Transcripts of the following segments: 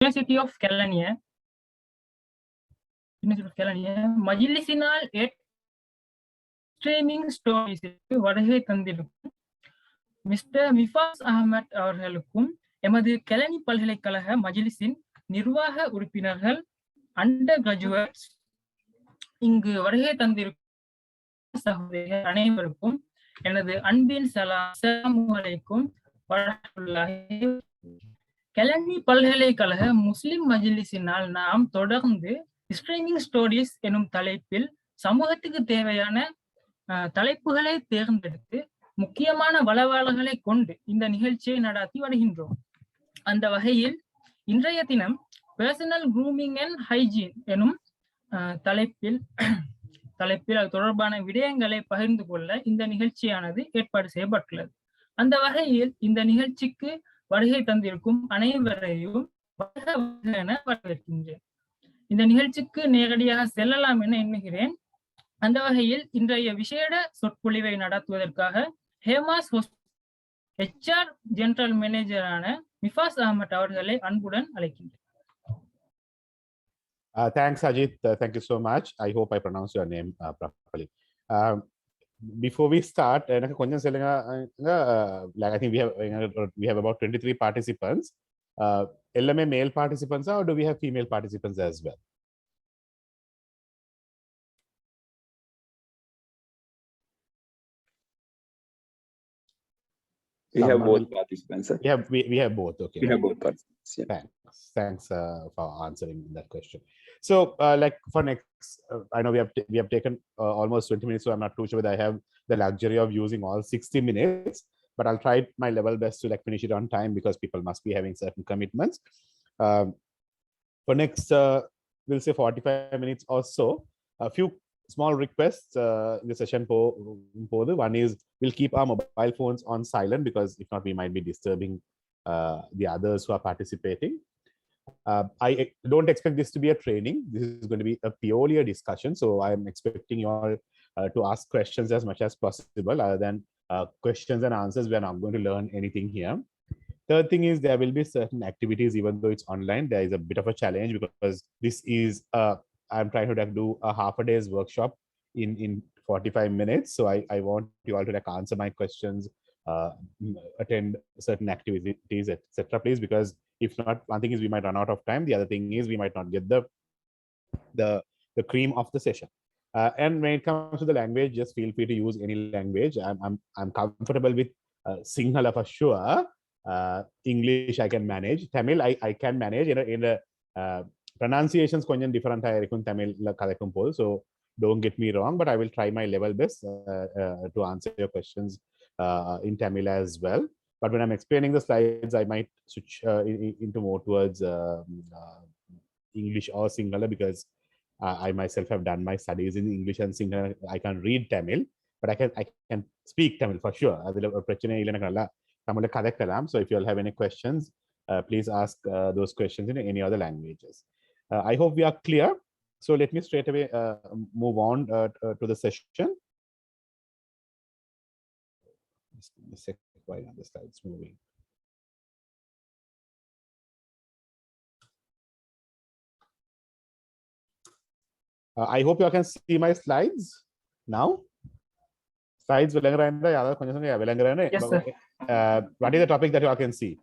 University of Kelaniya மஜ்லிஸினால் streaming ஸ்டோரிஸிற்கு வருகை தந்திருக்கும் mister மிஃபாஸ் Ahmad அவர்களுக்கும் எமது கெலனி பல்கலைக்கழக மஜ்லிஸின் நிர்வாக உறுப்பினர்கள், அண்டர் கிராஜுவேட்ஸ், இங்கு வருகை தந்திருக்கும் சகோதரிகள் அனைவருக்கும் எனது அன்பின் சலாம். அஸ்ஸலாமு அலைக்கும் வரஹ்மத்துல்லாஹி. கெலனி பல்கலைக்கழக முஸ்லிம் மஜ்லிஸினால் நாம் தொடர்ந்து ஸ்ட்ரீமிங் ஸ்டோரிஸ் எனும் தலைப்பில் சமூகத்துக்கு தேவையான தலைப்புகளை தேர்ந்தெடுத்து முக்கியமான வளவாளர்களை கொண்டு இந்த நிகழ்ச்சியை நடாத்தி வருகின்றோம். அந்த வகையில் இன்றைய தினம் பர்சனல் க்ரூமிங் அண்ட் ஹைஜீன் எனும் தலைப்பில் அது தொடர்பான விடயங்களை பகிர்ந்து கொள்ள இந்த நிகழ்ச்சியானது ஏற்பாடு செய்யப்பட்டுள்ளது. அந்த வகையில் இந்த நிகழ்ச்சிக்கு வருகை தந்திருக்கும் அனைவரையும் வரவேற்கின்றேன். இந்த நிகழ்ச்சிக்கு நேரடியாக செல்லலாம் என எண்ணுகிறேன். அந்த வகையில் இன்றைய விசேட சொற்பொழிவை நடத்துவதற்காக ஹேமாஸ் HR ஜெனரல் மேனேஜரான மிஃபாஸ் அஹ்மத் அவர்களை அன்புடன் அழைக்கின்றேன். Thanks, Ajit. Thank you so much. I hope I pronounced your name properly. Before we start, I think we have about 23 participants. LMA male participants, or do we have female participants as well? We have both participants. Sir. We have both. Okay. We have both participants. Yeah. Thanks for answering that question. So, like for next, I know we have taken almost 20 minutes, so I'm not too sure whether I have the luxury of using all 60 minutes. But I'll try my level best to finish it on time because people must be having certain commitments. For next, we'll say 45 minutes or so. A few small requests in the session. One is we'll keep our mobile phones on silent because if not, we might be disturbing the others who are participating. I don't expect this to be a training. This is going to be a purely a discussion. So I'm expecting you all to ask questions as much as possible, other than questions and answers. We're not going to learn anything here. Third thing is there will be certain activities, even though it's online. There is a bit of a challenge because this is I'm trying to do a half a day's workshop in 45 minutes. So I want you all to answer my questions, attend certain activities, etc. Please, because if not, one thing is we might run out of time. The other thing is we might not get the cream of the session. And when it comes to the language, just feel free to use any language. I'm comfortable with Sinhala for sure. English I can manage. Tamil I can manage. In the pronunciations konjam different aayirukkum Tamil la kadakkum pol. So don't get me wrong, but I will try my level best to answer your questions in Tamil as well. But when I'm explaining the slides, I might switch into more towards English or Sinhala because I myself have done my studies in English and Sinhala. I can read Tamil, but I can speak Tamil for sure. So if you all have any questions, please ask those questions in any other languages. I hope we are clear. So let me straight away move on to the session. Just give me a second while the slides moving. I hope you all can see my slides now. Slides yes, sir. What is the topic that you all can see?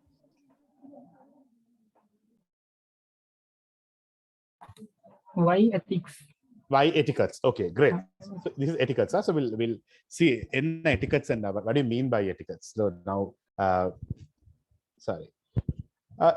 Why ethics? Why etiquettes? Okay, great. So this is etiquettes. So we'll see in etiquettes and what do you mean by etiquettes? So now, sorry.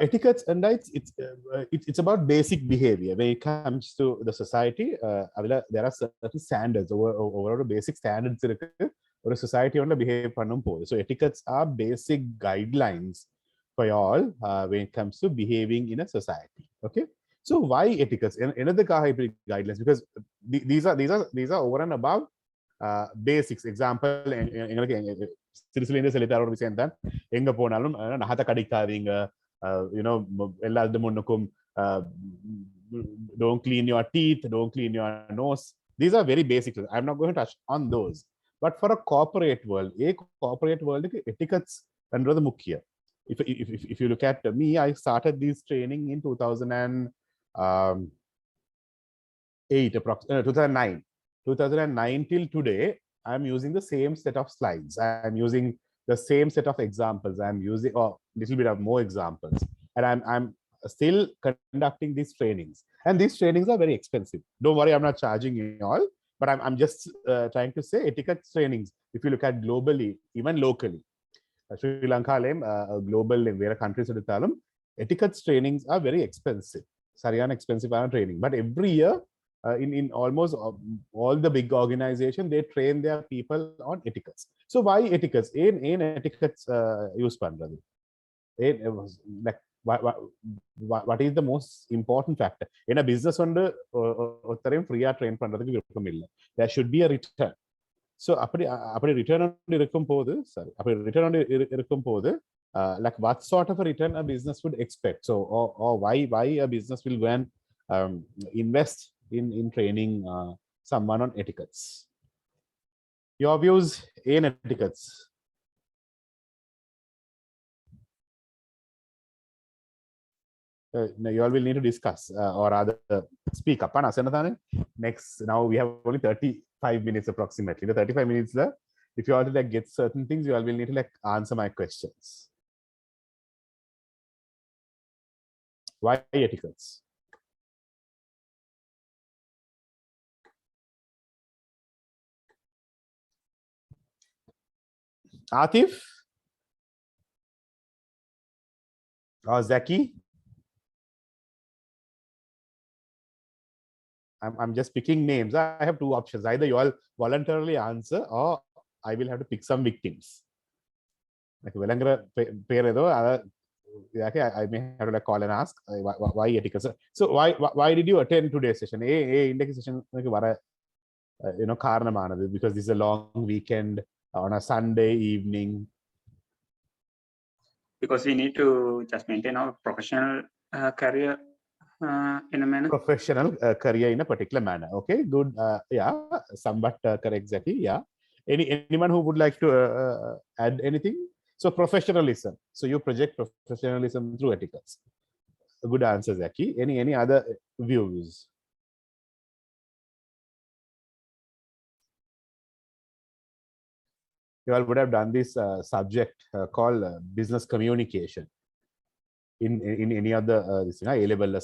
Etiquettes and it's about basic behavior. When it comes to the society, there are certain standards, overall basic standards or a society on the behave pannum pole. So etiquettes are basic guidelines for y'all when it comes to behaving in a society. Okay. So why etiquettes? Another guidelines, because these are over and above basics. Example, don't clean your teeth, don't clean your nose. These are very basic. I'm not going to touch on those. But for a corporate world, etiquettes and rather mukhiya. if you look at me, I started this training in 2009. 2009 till today, I'm using the same set of slides. I'm using the same set of examples. I'm using a little bit of more examples, and I'm still conducting these trainings. And these trainings are very expensive. Don't worry, I'm not charging you all, but I'm just trying to say etiquette trainings. If you look at globally, even locally, Srilanka, global in various countries, etiquette trainings are very expensive. Sariyan expensive training, but every year in almost all the big organizations, they train their people on etiquettes. So why etiquettes? In etiquettes use pandrathu. Like what is the most important factor in a business? Under free train pandrathu, there should be a return. So return on like what sort of a return a business would expect? So or why a business will go and invest in training someone on etiquettes? Your views in etiquettes? You all will need to discuss or rather speak up. Next, now we have only 35 minutes approximately. The 35 minutes there, if you all to like get certain things, you all will need to like answer my questions. Why etiquettes? Atif or Zaki? I'm just picking names. I have two options. Either you all voluntarily answer, or I will have to pick some victims. Like I may have to like call and ask why etiquette. So why did you attend today's session? Index session, because this is a long weekend on a Sunday evening. Because we need to just maintain our professional career in a manner. Professional career in a particular manner. Okay, good. Yeah, somewhat correct, Zaki. Yeah. Anyone who would like to add anything? So professionalism. So you project professionalism through etiquettes. A good answer, Zaki. Any other views? You all would have done this subject called business communication in any other this A-level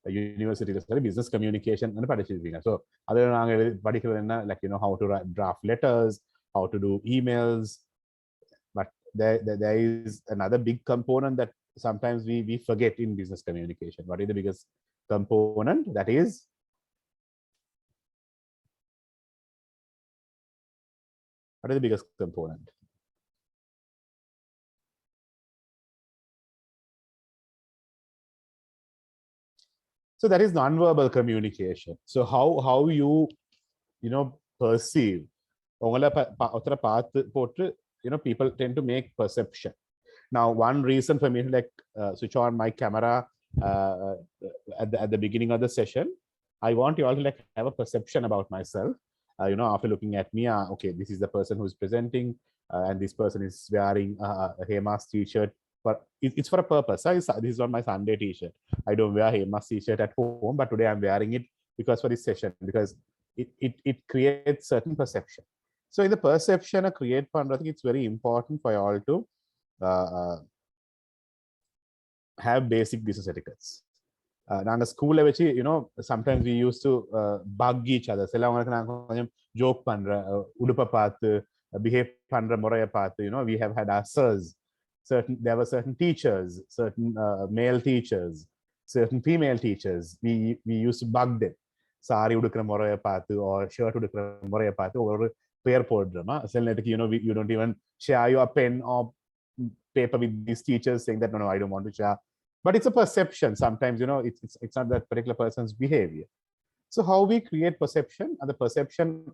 university business communication and படிச்சிருப்பீங்க. So other நாங்க படிக்கிறது என்ன, like how to draft letters, how to do emails, but there is another big component that sometimes we forget in business communication. What is the biggest component? That is what is the biggest component? So that is non-verbal communication. So how you perceive, people tend to make perception. Now, one reason for me to like switch on my camera at the beginning of the session, I want you all to like have a perception about myself. After looking at me, okay, this is the person who is presenting, and this person is wearing a Hemas t-shirt. But it's for a purpose. This is not my Sunday t-shirt. I don't wear Hemas t-shirt at home, but today I'm wearing it because for this session, because it creates certain perception. So in the perception I create, I think it's very important for you all to have basic business etiquettes. Naanga school la vechi, sometimes we used to bug each other. Joke pandra, udupa paathu, behave pandra moraya paathu. We have had our sirs. There were certain teachers, certain male teachers, certain female teachers. We used to bug them. Sari udukra moraya paathu or shirt udukra moraya paathu or pair podrama. You don't even share your pen or paper with these teachers saying that no, I don't want to share. But it's a perception. Sometimes, it's not that particular person's behavior. So how we create perception, and the perception,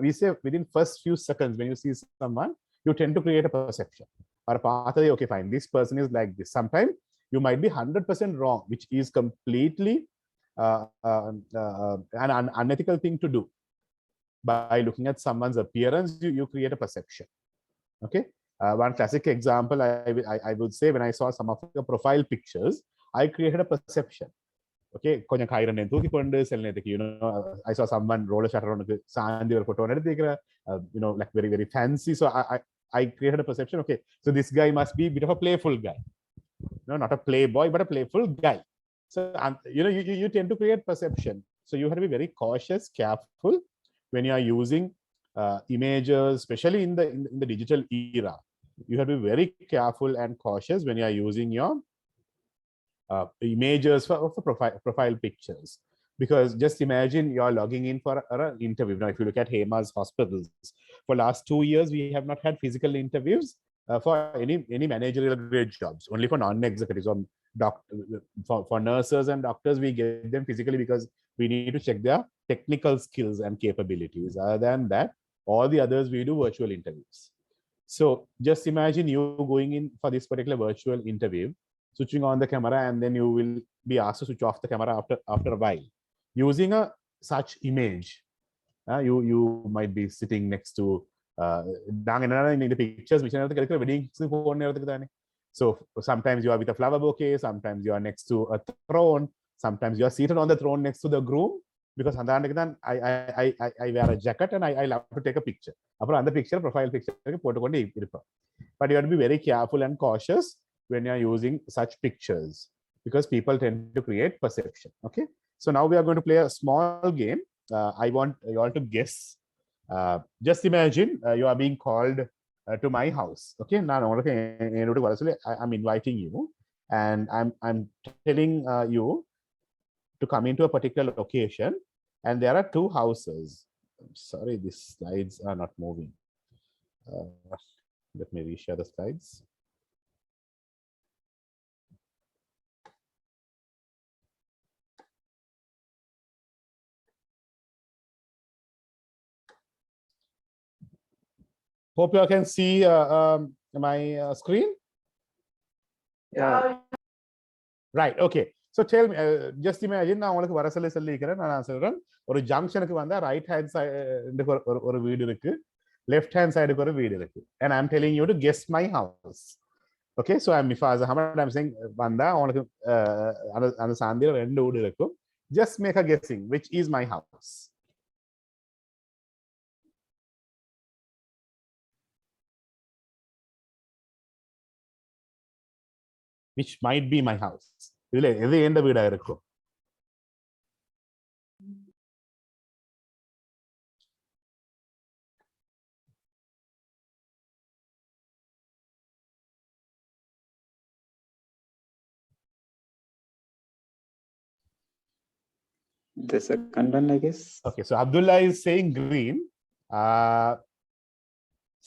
we say within first few seconds when you see someone, you tend to create a perception. Or a path, okay, fine, this person is like this. Sometimes you might be 100% wrong, which is completely an unethical thing to do. By looking at someone's appearance, you create a perception. Okay. One classic example I would say, when I saw some of your profile pictures, I created a perception. Okay, you know, I saw someone roll a shutter on the sand or photo, you know, like very fancy. So I created a perception. Okay, so this guy must be a bit of a playful guy. No, not a playboy, but a playful guy. So you know, you tend to create perception. So you have to be very cautious, careful when you are using images, especially in the digital era. You have to be very careful and cautious when you are using your images for profile pictures. Because just imagine you're logging in for an interview. Now, if you look at Hemas hospitals, for last 2 years, we have not had physical interviews for any managerial grade jobs, only for non-executives. For nurses and doctors, we get them physically because we need to check their technical skills and capabilities. Other than that, all the others, we do virtual interviews. So just imagine you going in for this particular virtual interview, switching on the camera, and then you will be asked to switch off the camera after a while. Using such image, you might be sitting next to in the pictures, so sometimes you are with a flower bouquet, sometimes you are next to a throne, sometimes you are seated on the throne next to the groom, because I wear a jacket and I love to take a picture. The picture, profile picture, but you have to be very careful and cautious when you are using such pictures, because people tend to create perception. Okay, so now we are going to play a small game. I want you all to guess. Just imagine you are being called to my house. Okay, now I'm inviting you, and I'm telling you to come into a particular location, and there are 2 houses. I'm sorry, these slides are not moving. Let me reshare the slides. Hope you all can see my screen. Yeah. Right. Okay. So tell me, just imagine now உங்களுக்கு வர சொல்லிக்கிறேன். நான் சொல்றேன், ஒரு ஜங்ஷனுக்கு வந்தா right hand side ஒரு வீடு இருக்கு, லெஃப்ட் ஹேண்ட் சைடுக்கு ஒரு வீடு இருக்கு, and I'm telling you to guess my house. Okay, so I'm Mifaz Ahmadh. I'm saying வந்தா உங்களுக்கு அந்த சாந்தியில 2 வீடு இருக்கும். Just make a guessing which is my house. Which might be my house. இதுல எது எந்த வீடா இருக்கும்? The second one, I guess. Okay, so Abdullah is saying green.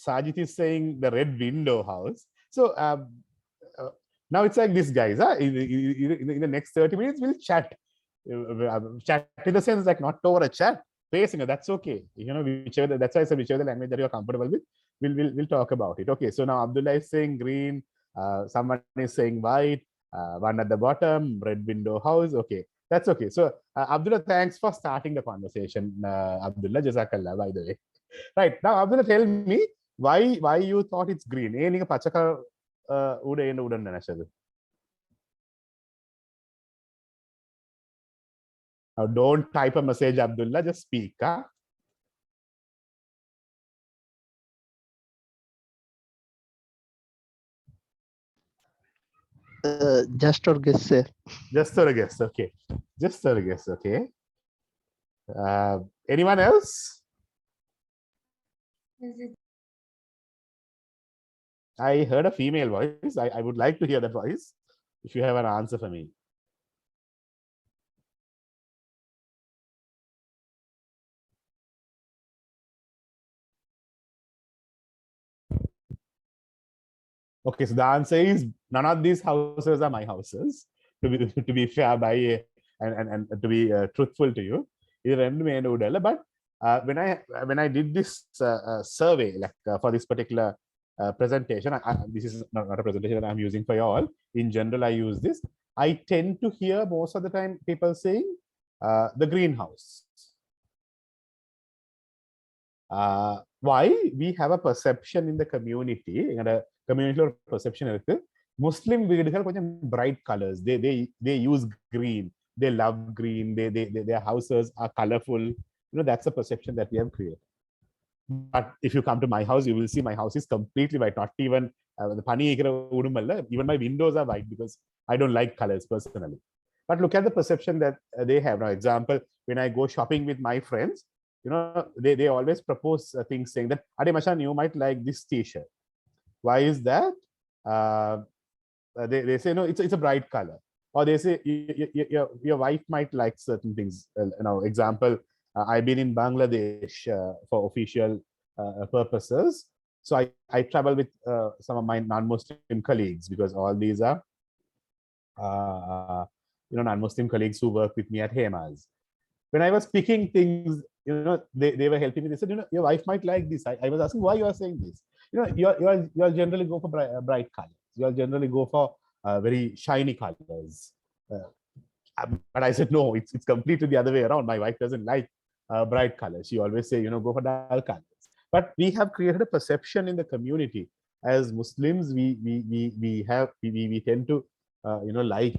Sajid is saying the red window house. So now it's like this, guys. In the next 30 minutes, we'll chat. Chat in the sense like not over a chat, facing it. That's okay. You know, whichever. That's why I said whichever language that you are comfortable with, we'll talk about it. Okay. So now Abdullah is saying green. Someone is saying white. One at the bottom, red window house. Okay, that's okay. So Abdullah, thanks for starting the conversation. Abdullah, jazakallah, by the way. Right now, Abdullah, tell me why you thought it's green. Ninga pachaka udan nanachadu. Now, don't type a message, Abdullah. Just speak. Huh? Just or guess, sir. Just or guess. Okay. Just or guess. Okay. Anyone else? I heard a female voice. I would like to hear that voice. If you have an answer for me. Okay, so the answer is none of these houses are my houses. To be fair, and to be truthful to you, but when I did this survey, like for this particular presentation, this is not a presentation that I'm using for you all. In general, I use this. I tend to hear most of the time people saying the greenhouse. why we have a perception in the community, community perception Muslim வீடுகள் கொஞ்சம் bright colors. They use green. They love green. Their houses are colorful. That's a perception that we have created. But if you come to my house, you will see my house is completely white. Not even even my windows are white because I don't like colors personally. But look at the perception that they have. Now, example, when I go shopping with my friends, they always propose things saying that, Ade Mashan, you might like this t-shirt. Why is that? They say, no, it's a bright color. Or they say, your wife might like certain things. Example, I've been in Bangladesh for official purposes. So I travel with some of my non-Muslim colleagues because all these are non-Muslim colleagues who work with me at Hemas. When I was picking things, they were helping me. They said, your wife might like this. I was asking why you are saying this. You generally go for bright colors. You generally go for very shiny colors. But I said, no, it's completely the other way around. My wife doesn't like bright colors. She always say, go for dull colors. But we have created a perception in the community. As Muslims, we tend to like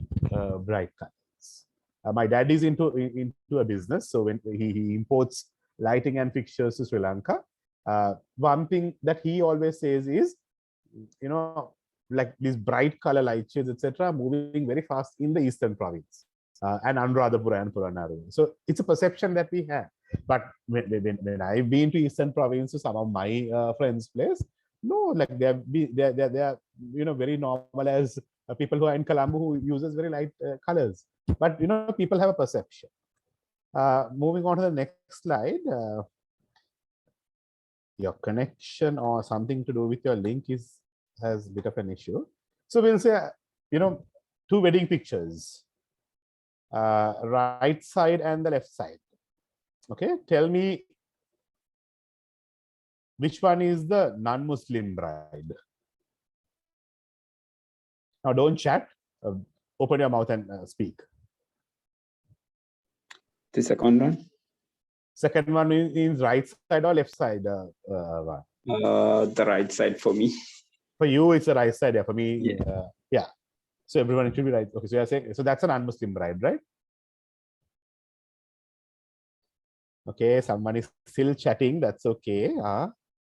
bright colors. My dad is into a business, so when he imports lighting and fixtures to Sri Lanka, one thing that he always says is, like these bright color light shades, etc., moving very fast in the eastern province and Anuradhapura and Puranaru. So it's a perception that we have. But when I've been to eastern province to some of my friends' place, no, like they're very normal as people who are in Colombo who uses very light colors. But people have a perception. Moving on to the next slide. Your connection or something to do with your link has a bit of an issue. So we'll say, two wedding pictures, right side and the left side. Okay, tell me which one is the non-Muslim bride. Now don't chat, open your mouth and speak. The second one? Second one is right side or left side? The right side for me. For you, it's the right side. Yeah, for me, Yeah. Yeah. So everyone, it should be right. Okay, so you're saying, so that's a non-Muslim bride, right? Okay, someone is still chatting. That's okay.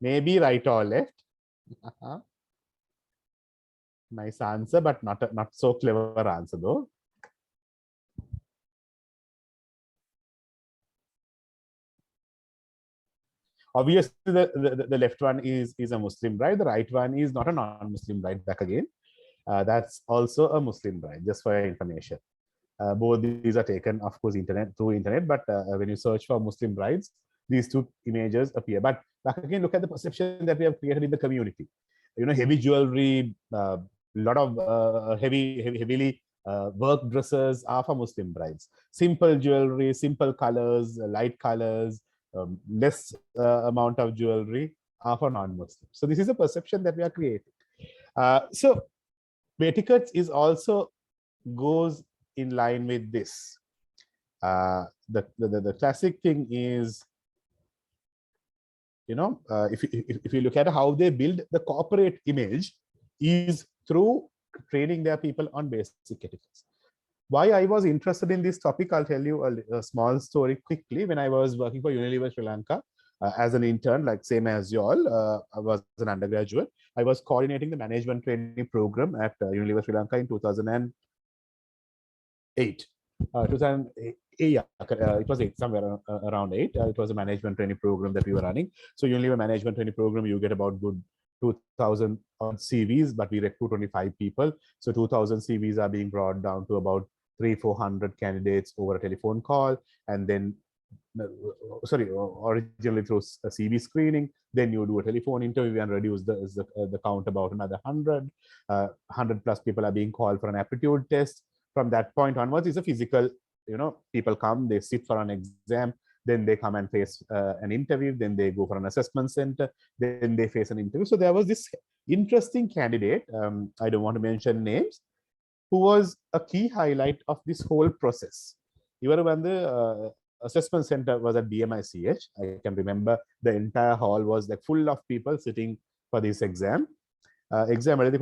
Maybe right or left. Nice answer, but not so clever answer though. Obviously, the left one is a Muslim bride. The right one is not a non-Muslim bride. Back again. That's also a Muslim bride, just for your information. Both these are taken, of course, through internet, but when you search for Muslim brides, these two images appear. But back again, look at the perception that we have created in the community. Heavy jewelry, lot of heavily work dresses are for Muslim brides. Simple jewelry, simple colors, light colors, less amount of jewelry are for non-Muslims. So this is a perception that we are creating. So etiquette is also goes in line with this. The classic thing is, if you look at how they build the corporate image is through training their people on basic etiquettes. Why I was interested in this topic, I'll tell you a small story quickly. When I was working for Unilever Sri Lanka as an intern, like same as you all, I was an undergraduate. I was coordinating the management training program at Unilever Sri Lanka in 2008. 2008, yeah, it was 8, somewhere around 8. It was a management training program that we were running. So Unilever management training program, you get about good 2,000 CVs, but we recruit 25 people. So 2,000 CVs are being brought down to about 300-400 candidates over a telephone call, and then originally through a CV screening, then you do a telephone interview and reduce the count about another 100. 100 plus people are being called for an aptitude test. From that point onwards, it's a physical, people come, they sit for an exam, then they come and face an interview, then they go for an assessment center, then they face an interview. So there was this interesting candidate, I don't want to mention names, who was a key highlight of this whole process. இவர் வந்து assessment center was at DMICH. I can remember the entire hall was like full of people sitting for this exam. Exam normally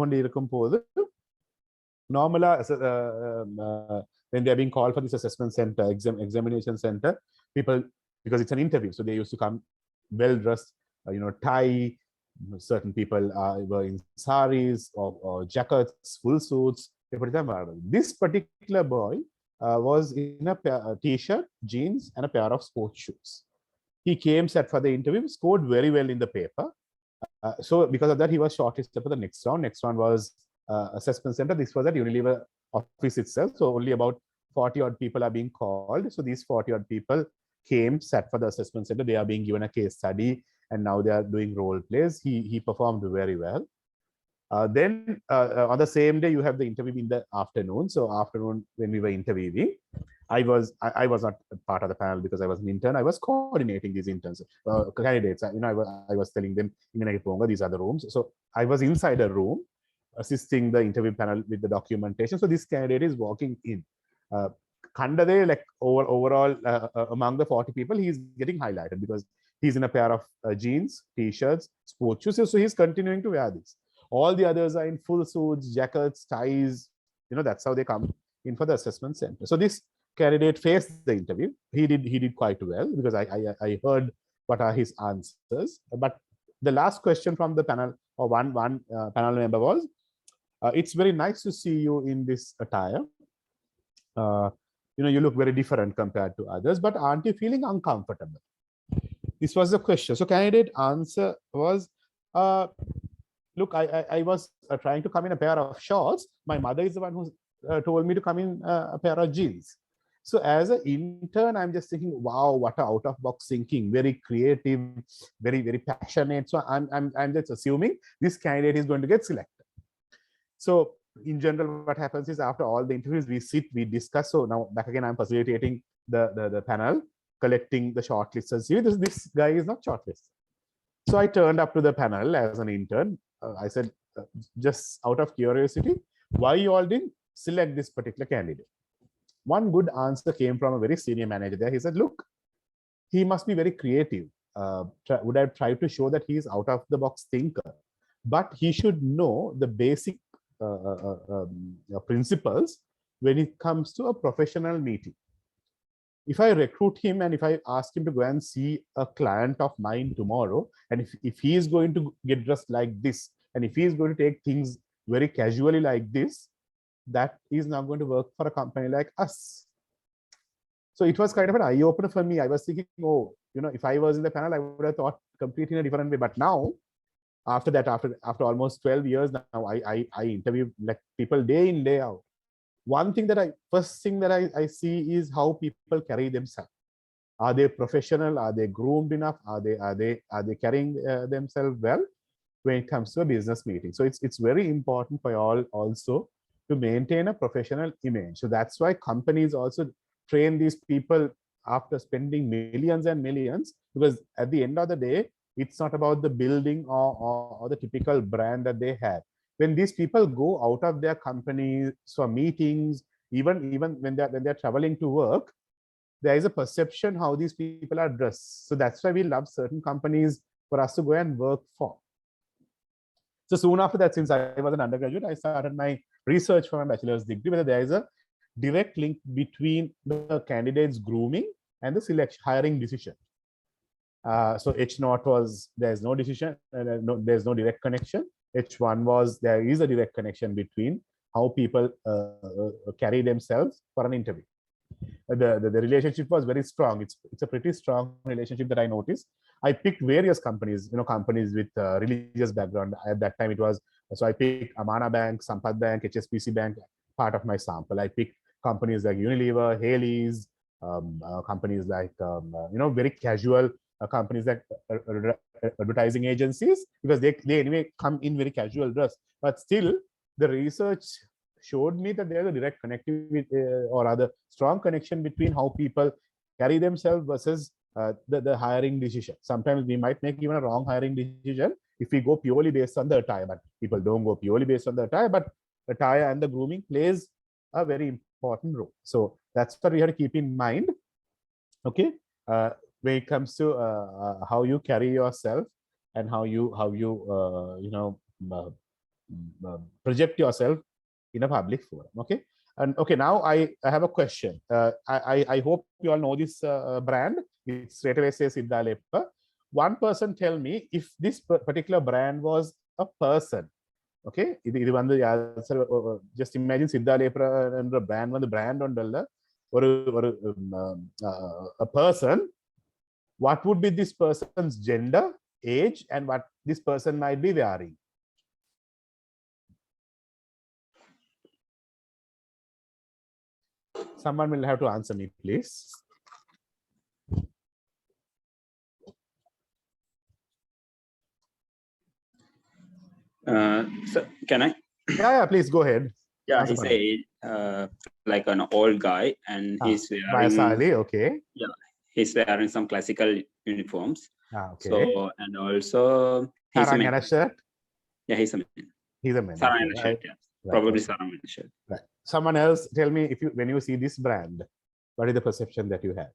when they are being called for this assessment center, examination center, people, because it's an interview, so they used to come well dressed, tie. Certain people were in saris or jackets, full suits. This particular boy was in a t-shirt, jeans, and a pair of sports shoes. He came, sat for the interview, scored very well in the paper. So because of that, he was shortlisted for the next round. Next round was assessment center. This was at Unilever office itself. So only about 40 odd people are being called. So these 40 odd people came, sat for the assessment center. They are being given a case study, and now they are doing role plays. He performed very well. Then on the same day, you have the interview in the afternoon. So afternoon, when we were interviewing, I was not part of the panel because I was an intern. I was coordinating these interns, candidates. I was telling them, these are the rooms. So I was inside a room assisting the interview panel with the documentation. So this candidate is walking in. Kandade, like overall among the 40 people, he's getting highlighted because he's in a pair of jeans, t-shirts, sports shoes. So he's continuing to wear this. All the others are in full suits, jackets, ties. That's how they come in for the assessment center. So this candidate faced the interview. He did quite well because I heard what are his answers. But the last question from the panel, or one panel member was, it's very nice to see you in this attire. You look very different compared to others, but aren't you feeling uncomfortable? This was the question. So candidate answer was, look, I was trying to come in a pair of shorts. My mother is the one who told me to come in a pair of jeans. So as an intern, I'm just thinking, wow, what a out-of-box thinking, very creative, very, very passionate. So I'm just assuming this candidate is going to get selected. So in general, what happens is after all the interviews, we sit, we discuss. So now back again, I'm facilitating the panel, collecting the shortlist and see this guy is not shortlisted. So I turned up to the panel as an intern. I said, just out of curiosity, why you all didn't select this particular candidate? One good answer came from a very senior manager there. He said, look, he must be very creative. Would have tried to show that he is out of the box thinker, but he should know the basic principles when it comes to a professional meeting. If I recruit him and if I ask him to go and see a client of mine tomorrow, and if he is going to get dressed like this, and if he is going to take things very casually like this, that is not going to work for a company like us. So it was kind of an eye-opener for me. I was thinking, oh, if I was in the panel, I would have thought completely in a different way. But now, after that, after almost 12 years now, I interview like people day in, day out. First thing that I see is how people carry themselves. Are they professional? Are they groomed enough? Are they carrying themselves well when it comes to a business meeting? So it's very important for you all also to maintain a professional image. So that's why companies also train these people after spending millions and millions, because at the end of the day, it's not about the building or the typical brand that they have. When these people go out of their companies for meetings, even when they're traveling to work, there is a perception how these people are dressed. So that's why we love certain companies for us to go and work for. So soon after that, since I was an undergraduate, I started my research for my bachelor's degree, whether there is a direct link between the candidate's grooming and the hiring decision. So H0 was, there's no decision, there's no direct connection. H1 was, there is a direct connection between how people carry themselves for an interview. The relationship was very strong. It's a pretty strong relationship that I noticed. I picked various companies, companies with religious background. At that time it was, so I picked Amana Bank, Sampath Bank, HSBC Bank, part of my sample. I picked companies like Unilever, Haley's, companies like, very casual companies like advertising agencies, because they anyway come in very casual dress. But still, the research showed me that there's a direct connectivity or rather strong connection between how people carry themselves versus the hiring decision. Sometimes we might make even a wrong hiring decision if we go purely based on the attire, but people don't go purely based on the attire, but attire and the grooming plays a very important role. So that's what we have to keep in mind. Okay, when it comes to how you carry yourself and how you project yourself in a public forum. Okay, and okay, now I have a question. I hope you all know this brand. It straight away says Siddha Leppa. One person tell me if this particular brand was a person. Okay, இது வந்து just imagine Siddha Lepra என்ற brand வந்து brand ஒன்றல்ல ஒரு a person. What would be this person's gender, age, and what this person might be wearing? Someone will have to answer me, please. So can I? Yeah, please go ahead. Yeah, Answer he's like an old guy, and he's wearing. Vayasali, okay. Yeah, he's wearing some classical uniforms. Okay. So, and also he's a man. Shirt. Yeah, he's a man. He's a man. Sarangana Okay, shirt. Yeah. Right, Probably okay. Sarangana shirt. Right. Someone else tell me, if you when you see this brand, what is the perception that you have?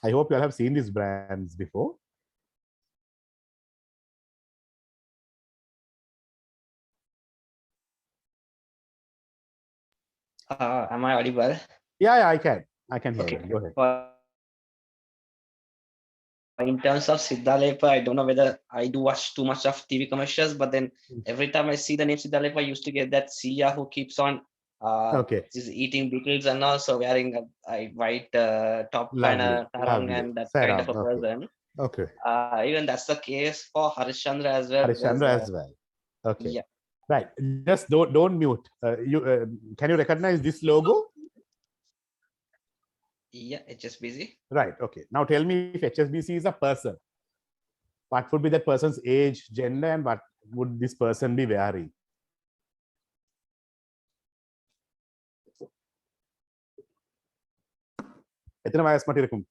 I hope you all have seen these brands before. Am I audible? Yeah, I can hear Okay. you. Go ahead. In terms of Siddha Leppa, I don't know whether I do watch too much of TV commercials, but then every time I see the name Siddha Leppa, I used to get that Sia who keeps on Okay. just eating beetles and also wearing a white top and a sarong, and that kind of a person. Okay. Even that's the case for Harishchandra as well. Harishchandra as well. Okay. Yeah. Right. Just don't mute. Can you recognize this logo? Yeah, HSBC. Right. Okay. Now tell me if HSBC is a person. What would be that person's age, gender, and what would this person be wearing? எத்தனை வயசு மட்டும் இருக்கும்?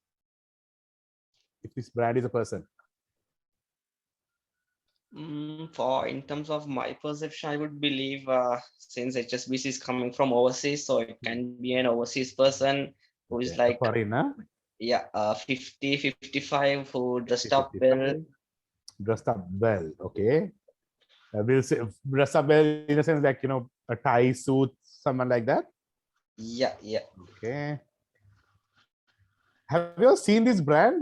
If this brand is a person. For in terms of my perception, I would believe since HSBC is coming from overseas, so it can be an overseas person who is like foreigner. Yeah, 50, 55 who dressed up well. Dressed up well, okay. We'll say dressed up well in a sense like, you know, a tie suit, someone like that. Yeah. Okay. Have you seen this brand?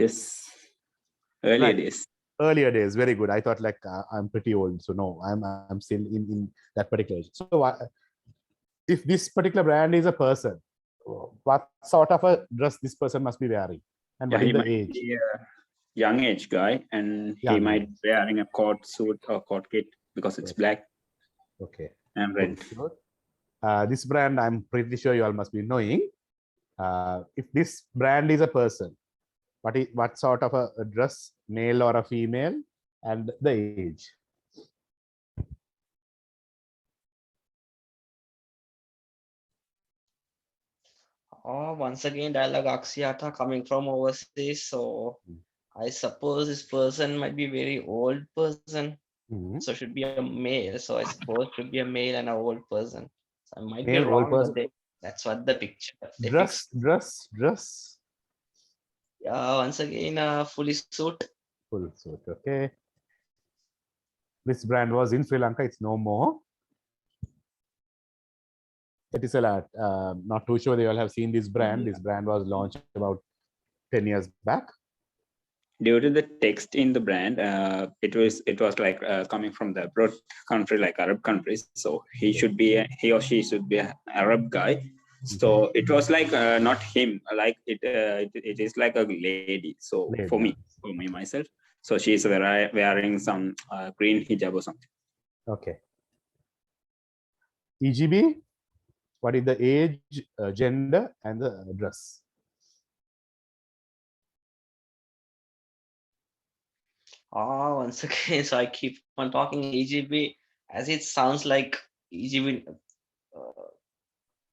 Yes. Earlier days. Earlier days, very good. I thought like I'm pretty old, so no, I'm still in that particular age. So if this particular brand is a person, what sort of a dress this person must be wearing, and what is the age? Be a young age guy, and he might be wearing a coat suit or coat kit because it's black. Okay. And red. This brand, I'm pretty sure you all must be knowing. If this brand is a person, what sort of a dress, male or a female, and the age? Once again, dialogue Axiata coming from overseas, so I suppose this person might be very old person. So should be a male. So I suppose should be a male and an old person. So I might be wrong, but that's what the picture. Dress. Yeah, once again, fully suit. Full suit, okay. This brand was in Sri Lanka. It's no more. It is a lot. Not too sure they all have seen this brand. This brand was launched about 10 years back. Due to the text in the brand, it was like coming from the abroad country, like Arab countries. So he or she should be an Arab guy. So it was like not him, like it is like a lady. So for me myself, so she is wearing some green hijab or something. Okay. EGB, what is the age, gender, and the dress? Once again, so I keep on talking EGB as it sounds like EGB.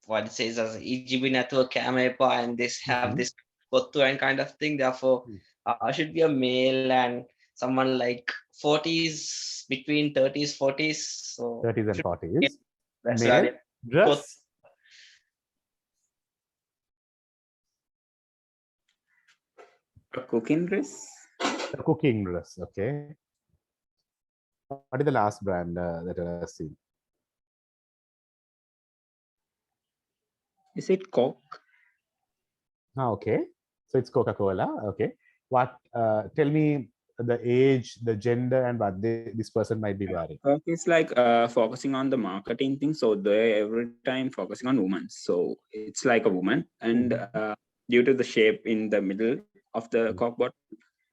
What it says as EGB network Camepa, and this have this Kottu kind of thing. Therefore, I should be a male and someone like 40s, between 30s, 40s. So 30s and 40s. that's Male, right. dress. A cooking dress. A cooking dress. Okay. What is the last brand that I have seen? Is it Coke? Okay. So it's Coca-Cola. Okay. What? Tell me the age, the gender, and what this person might be wearing. Coke is like focusing on the marketing thing. So they every time focusing on women. So it's like a woman, and due to the shape in the middle of the Coke bottle,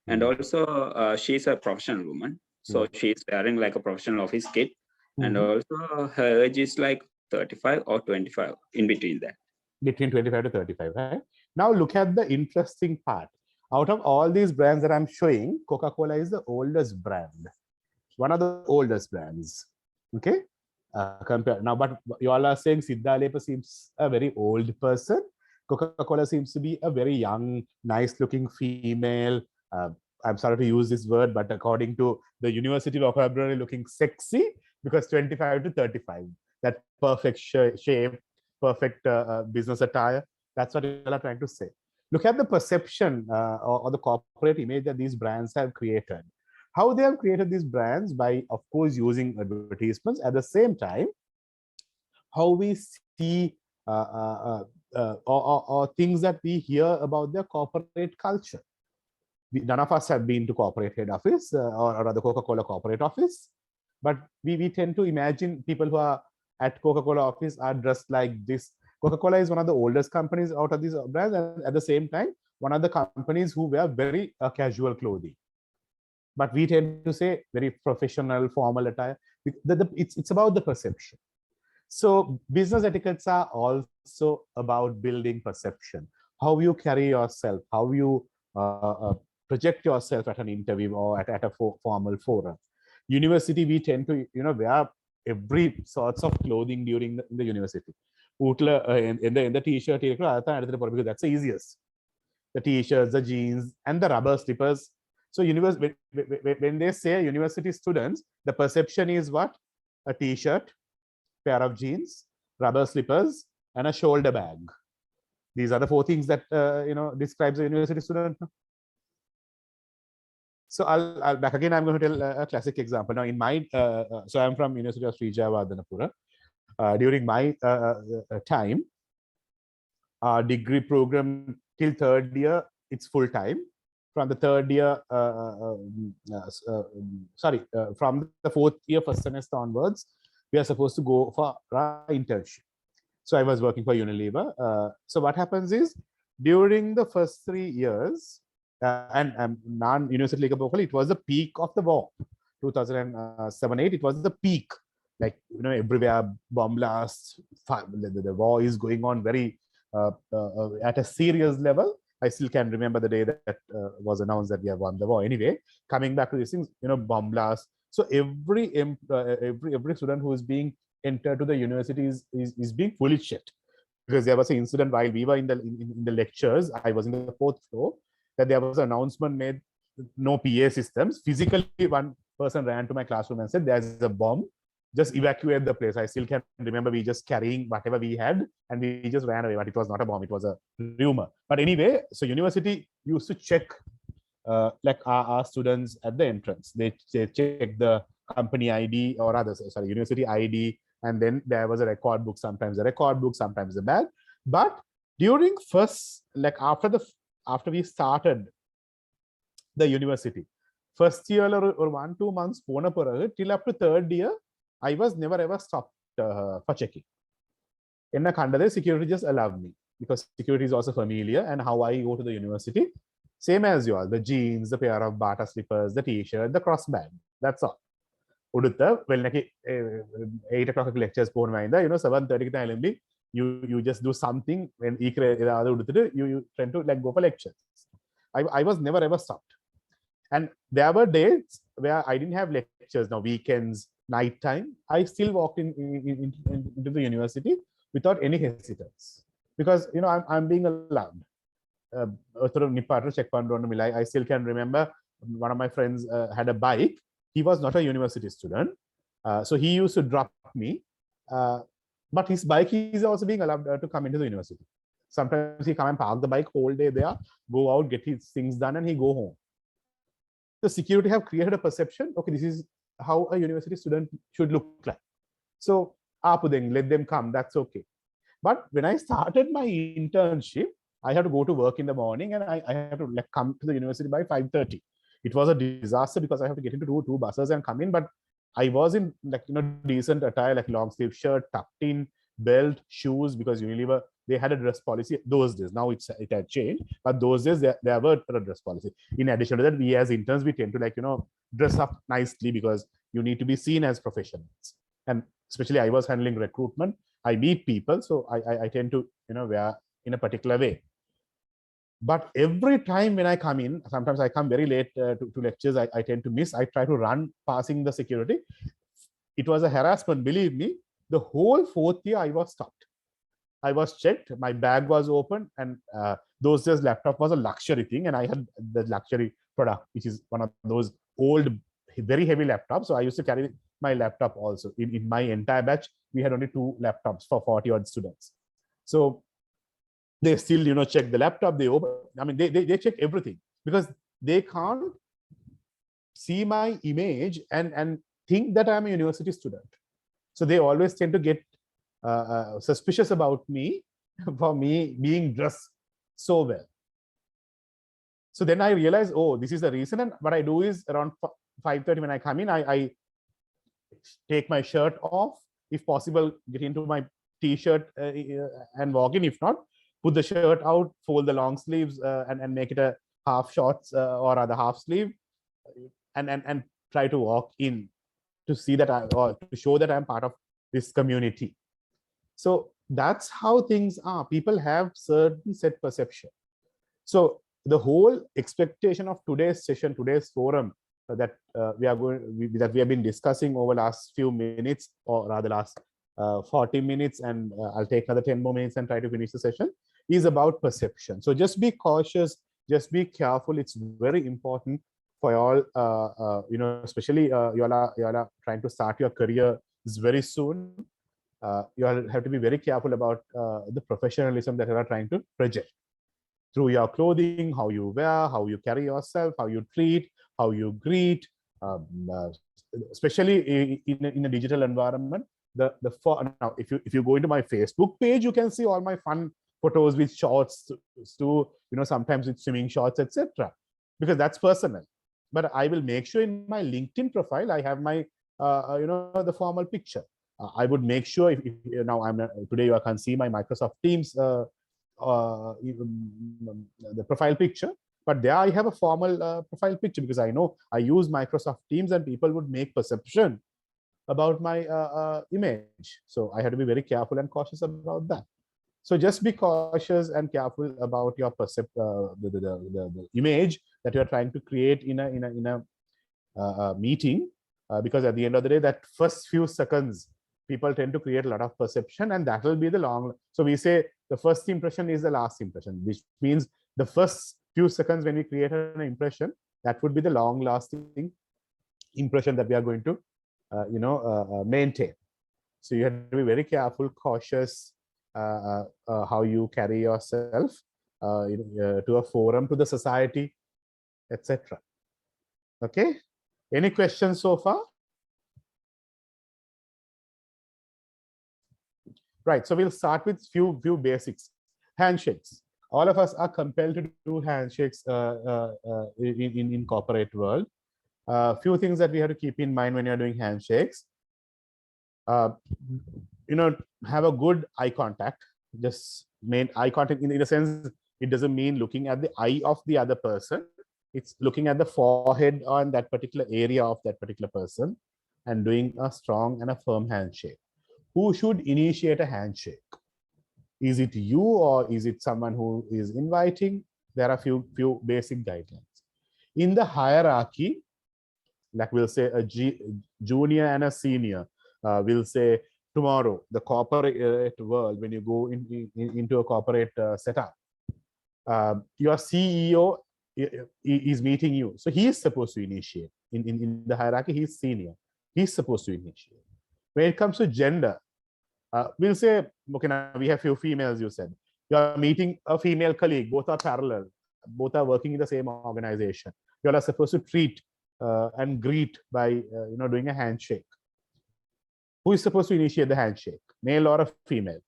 and also she's a professional woman. So she's wearing like a professional office kit, and also her age is like 35 or 25, in between that. Between 25 to 35, right? Now look at the interesting part. Out of all these brands that I'm showing, Coca-Cola is the oldest brand. One of the oldest brands. Okay. Compare now, but you all are saying Siddha Lepa seems a very old person. Coca-Cola seems to be a very young, nice-looking female. I'm sorry to use this word, but according to the university vocabulary, looking sexy, because 25 to 35, that perfect shape, perfect business attire. That's what you are trying to say. Look at the perception or the corporate image that these brands have created. How they have created these brands by, of course, using advertisements. At the same time, how we see or things that we hear about their corporate culture. None of us have been to corporate head office or rather Coca-Cola corporate office, but we tend to imagine people who are at Coca-Cola office are dressed like this. Coca-Cola is one of the oldest companies out of these brands, and at the same time, one of the companies who wear very casual clothing. But we tend to say very professional, formal attire. It's about the perception. So business etiquettes are also about building perception. How you carry yourself, how you project yourself at an interview or at a formal forum. University, we tend to wear every sorts of clothing during the university. In the t-shirt, because that's the easiest. The t-shirts, the jeans, and the rubber slippers. So when they say university students, the perception is what? A t-shirt, pair of jeans, rubber slippers, and a shoulder bag. These are the four things that describes a university student. So I'll back again. I'm going to tell a classic example. Now, in my so I'm from University of Sri Jayawardhanapura. During my time, our degree program till third year, it's full time. From the third year, from the fourth year, first semester onwards, we are supposed to go for our internship. So I was working for Unilever. So what happens is, during the first 3 years, and non-university it was the peak of the war. 2007-8, it was the peak. Like, everywhere bomb blasts, the war is going on very at a serious level. I still can remember the day that was announced that we have won the war. Anyway, coming back to these things, bomb blasts. So every student who is being entered to the university is being fully checked, because there was an incident while we were in the lectures. I was in the 4th floor, that there was an announcement made, no PA systems. Physically, one person ran to my classroom and said, "There's a bomb. Just evacuate the place." I still can remember we just carrying whatever we had and we just ran away, but it was not a bomb, it was a rumor. But anyway, so university used to check like our students at the entrance. They check the company ID or university ID, and then there was a record book, sometimes a record book, sometimes a bag. But during first, like after we started the university, first year or 1-2 months till up to third year, I was never ever stopped for checking. In a Kandade, security just allowed me, because security is also familiar, and how I go to the university, same as you all, the jeans, the pair of Bata slippers, the t-shirt, the cross bag. That's all. Udutta, well, 8 o'clock lectures, 7:30 you just do something when you tend to like go for lectures. I was never ever stopped. And there were days where I didn't have lectures, now weekends, nighttime. I still walked into the university without any hesitance, because I'm being allowed. I still can remember one of my friends had a bike. He was not a university student. So he used to drop me. But his bike is also being allowed to come into the university. Sometimes he come and park the bike whole day there, go out, get his things done, and he go home. The security have created a perception, okay, this is how a university student should look like. So, let them come, that's okay. But when I started my internship, I had to go to work in the morning and I had to like come to the university by 5:30. It was a disaster because I have to get into two buses and come in, but I was in like, decent attire, like long sleeve shirt, tucked in, belt, shoes, because Unilever, they had a dress policy those days. Now it had changed, but those days there were a dress policy. In addition to that, we as interns, we tend to like, dress up nicely because you need to be seen as professionals. And especially I was handling recruitment. I meet people, so I tend to, wear in a particular way. But every time when I come in, sometimes I come very late to lectures, I tend to miss. I try to run passing the security. It was a harassment, believe me. The whole fourth year I was stopped. I was checked, my bag was open, and those days laptop was a luxury thing, and I had the luxury product, which is one of those old, very heavy laptops. So I used to carry my laptop also. In my entire batch, we had only 2 laptops for 40 odd students. So they still, check the laptop, they open, I mean, they check everything because they can't see my image and think that I'm a university student. So they always tend to get suspicious about me for me being dressed so well. So then I realized, oh, this is the reason. And what I do is around 5:30 when I come in, I take my shirt off, if possible, get into my t-shirt and walk in. If not, put the shirt out, fold the long sleeves and make it a half shorts or rather half sleeve, and try to walk in to see that or to show that I'm part of this community. So that's how things are. People have certain set perception. So the whole expectation of today's session, today's forum that we have been discussing over last few minutes, or rather last 40 minutes, and I'll take another 10 more minutes and try to finish the session, is about perception. So just be cautious, just be careful. It's very important for y'all, especially y'all are trying to start your career very soon. You have to be very careful about the professionalism that you are trying to project through your clothing, how you wear, how you carry yourself, how you treat, how you greet, especially in a digital environment. Now, if you go into my Facebook page, you can see all my fun photos with shorts, to sometimes with swimming shorts, etc. Because that's personal. But I will make sure in my LinkedIn profile I have my the formal picture. I would make sure if now today you can see my Microsoft Teams the profile picture, but there I have a formal profile picture because I know I use Microsoft Teams and people would make perception about my image. So I had to be very careful and cautious about that. So just be cautious and careful about your the image that you are trying to create in a meeting, because at the end of the day, that first few seconds, people tend to create a lot of perception, and that will be the long. So we say the first impression is the last impression, which means the first few seconds when we create an impression, that would be the long-lasting impression that we are going to, maintain. So you have to be very careful, cautious how you carry yourself to a forum, to the society, etc. Okay. Any questions so far? Right. So we'll start with few basics. Handshakes. All of us are compelled to do handshakes in corporate world. Few things that we have to keep in mind when you're doing handshakes. Have a good eye contact. Just main eye contact in the sense, it doesn't mean looking at the eye of the other person. It's looking at the forehead on that particular area of that particular person and doing a strong and a firm handshake. Who should initiate a handshake? Is it you or is it someone who is inviting? There are few basic guidelines. In the hierarchy, like we'll say a junior and a senior, we'll say tomorrow, the corporate world, when you go into a corporate setup, your CEO is meeting you. So he is supposed to initiate. In the hierarchy, he's senior. He's supposed to initiate. When it comes to gender, we'll say, okay, now we have few females, you said. You're meeting a female colleague, both are parallel, both are working in the same organization. You all are supposed to treat and greet by doing a handshake. Who is supposed to initiate the handshake, male or a female?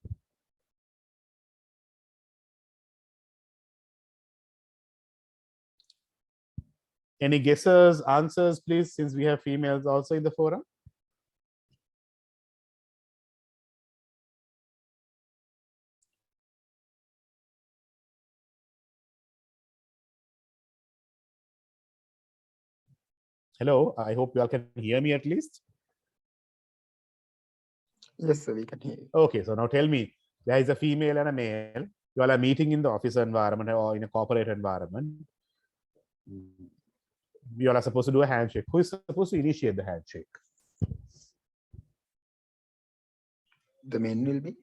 Any guesses, answers, please, since we have females also in the forum? Hello, I hope you all can hear me at least. Yes, sir, we can hear you. Okay, so now tell me, there is a female and a male. You all are meeting in the office environment or in a corporate environment. You all are supposed to do a handshake. Who is supposed to initiate the handshake? The men will be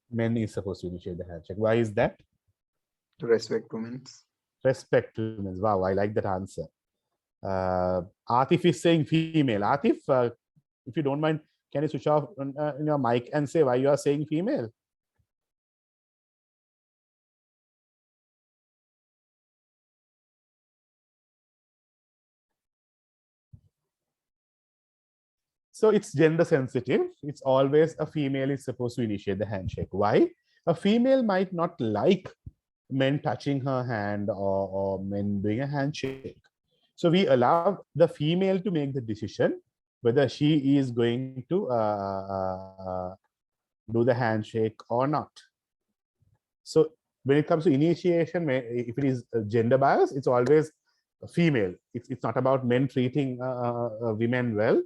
Men is supposed to initiate the handshake. Why is that? to respect women. Respect to women. Wow, I like that answer. Atif is saying female. Atif, if you don't mind, can you switch off in your mic and say why you are saying female? So it's gender sensitive. It's always a female is supposed to initiate the handshake. Why? A female might not like men touching her hand or men doing a handshake. So we allow the female to make the decision whether she is going to do the handshake or not. So when it comes to initiation, if it is gender bias, it's always a female. It's not about men treating women well.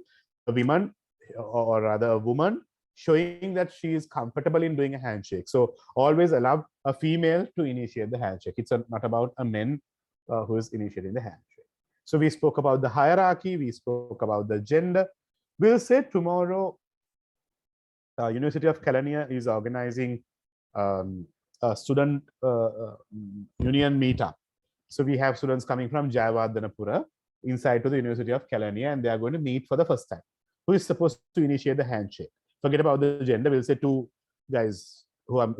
A woman, or rather a woman, showing that she is comfortable in doing a handshake. So always allow a female to initiate the handshake. It's not about a man who is initiating the handshake. So we spoke about the hierarchy. We spoke about the gender. We'll say tomorrow, University of Kelaniya is organizing a student union meetup. So we have students coming from Jayawardhanapura inside to the University of Kelaniya, and they are going to meet for the first time. Who is supposed to initiate the handshake? Forget about the gender. We'll say two guys who are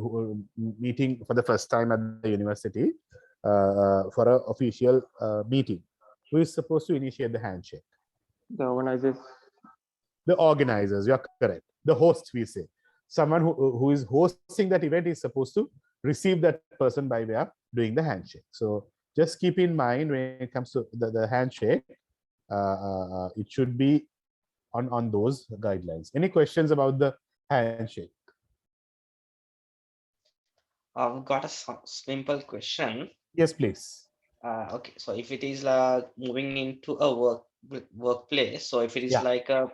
meeting for the first time at the university for an official meeting. Who is supposed to initiate the handshake? The organizers. The organizers, you're correct. The host, we say. Someone who is hosting that event is supposed to receive that person by way of doing the handshake. So just keep in mind when it comes to the handshake, it should be on those guidelines. Any questions about the handshake? I've got a simple question. Yes, please. Okay, so if it is moving into a workplace, so if it is like a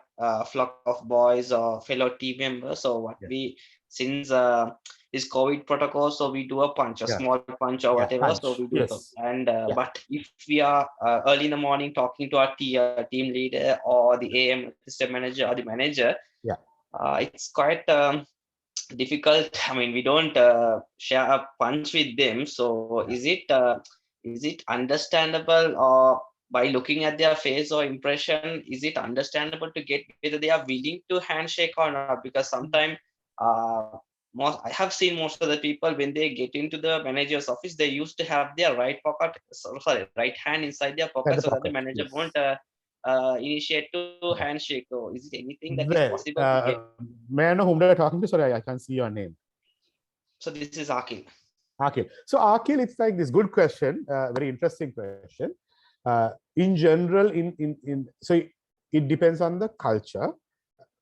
flock of boys or fellow team members, so what we, since this COVID protocol, so we do a punch, a small punch or whatever, punch. so we do and but if we are early in the morning talking to our team leader or the AM system manager or the manager, it's quite difficult. I mean, we don't share a punch with them, so is it understandable, or by looking at their face or impression, is it understandable to get whether they are willing to handshake or not? Because sometimes I have seen most of the people, when they get into the manager's office, they used to have their right hand inside their pocket, so that the manager won't initiate to handshake. So is it anything that is possible to get? May I know whom they are talking to? Sorry, I can't see your name. So this is Akil. Akil. So Akil, it's like this good question, very interesting question. In general, so it depends on the culture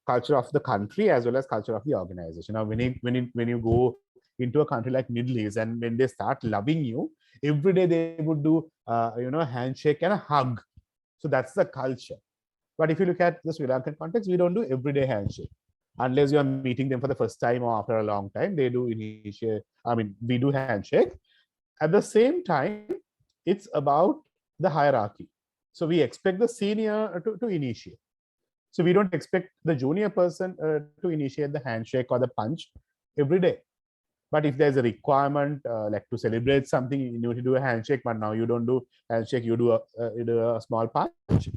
of the country as well as culture of the organization. Now, when you go into a country like Middle East, and when they start loving you, every day they would do a handshake and a hug. So that's the culture. But if you look at the Sri Lankan context, we don't do everyday handshake. Unless you are meeting them for the first time or after a long time, they do initiate. I mean, we do handshake. At the same time, it's about the hierarchy. So we expect the senior to initiate. So we don't expect the junior person to initiate the handshake or the punch every day. But if there's a requirement, like to celebrate something, you need to do a handshake, but now you don't do handshake, you do a small punch.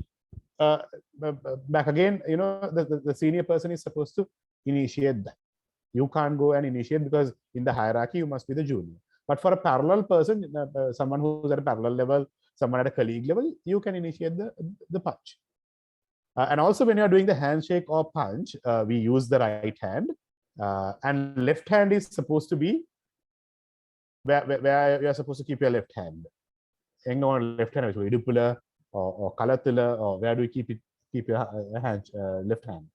Back again, you know, the senior person is supposed to initiate that. You can't go and initiate because in the hierarchy, you must be the junior. But for a parallel person, someone who's at a parallel level, someone at a colleague level, you can initiate the punch. And also when you're doing the handshake or punch, we use the right hand. And left hand is supposed to be where you're supposed to keep your left hand. Left hand or kalatula, or where do you keep your hand, left hand?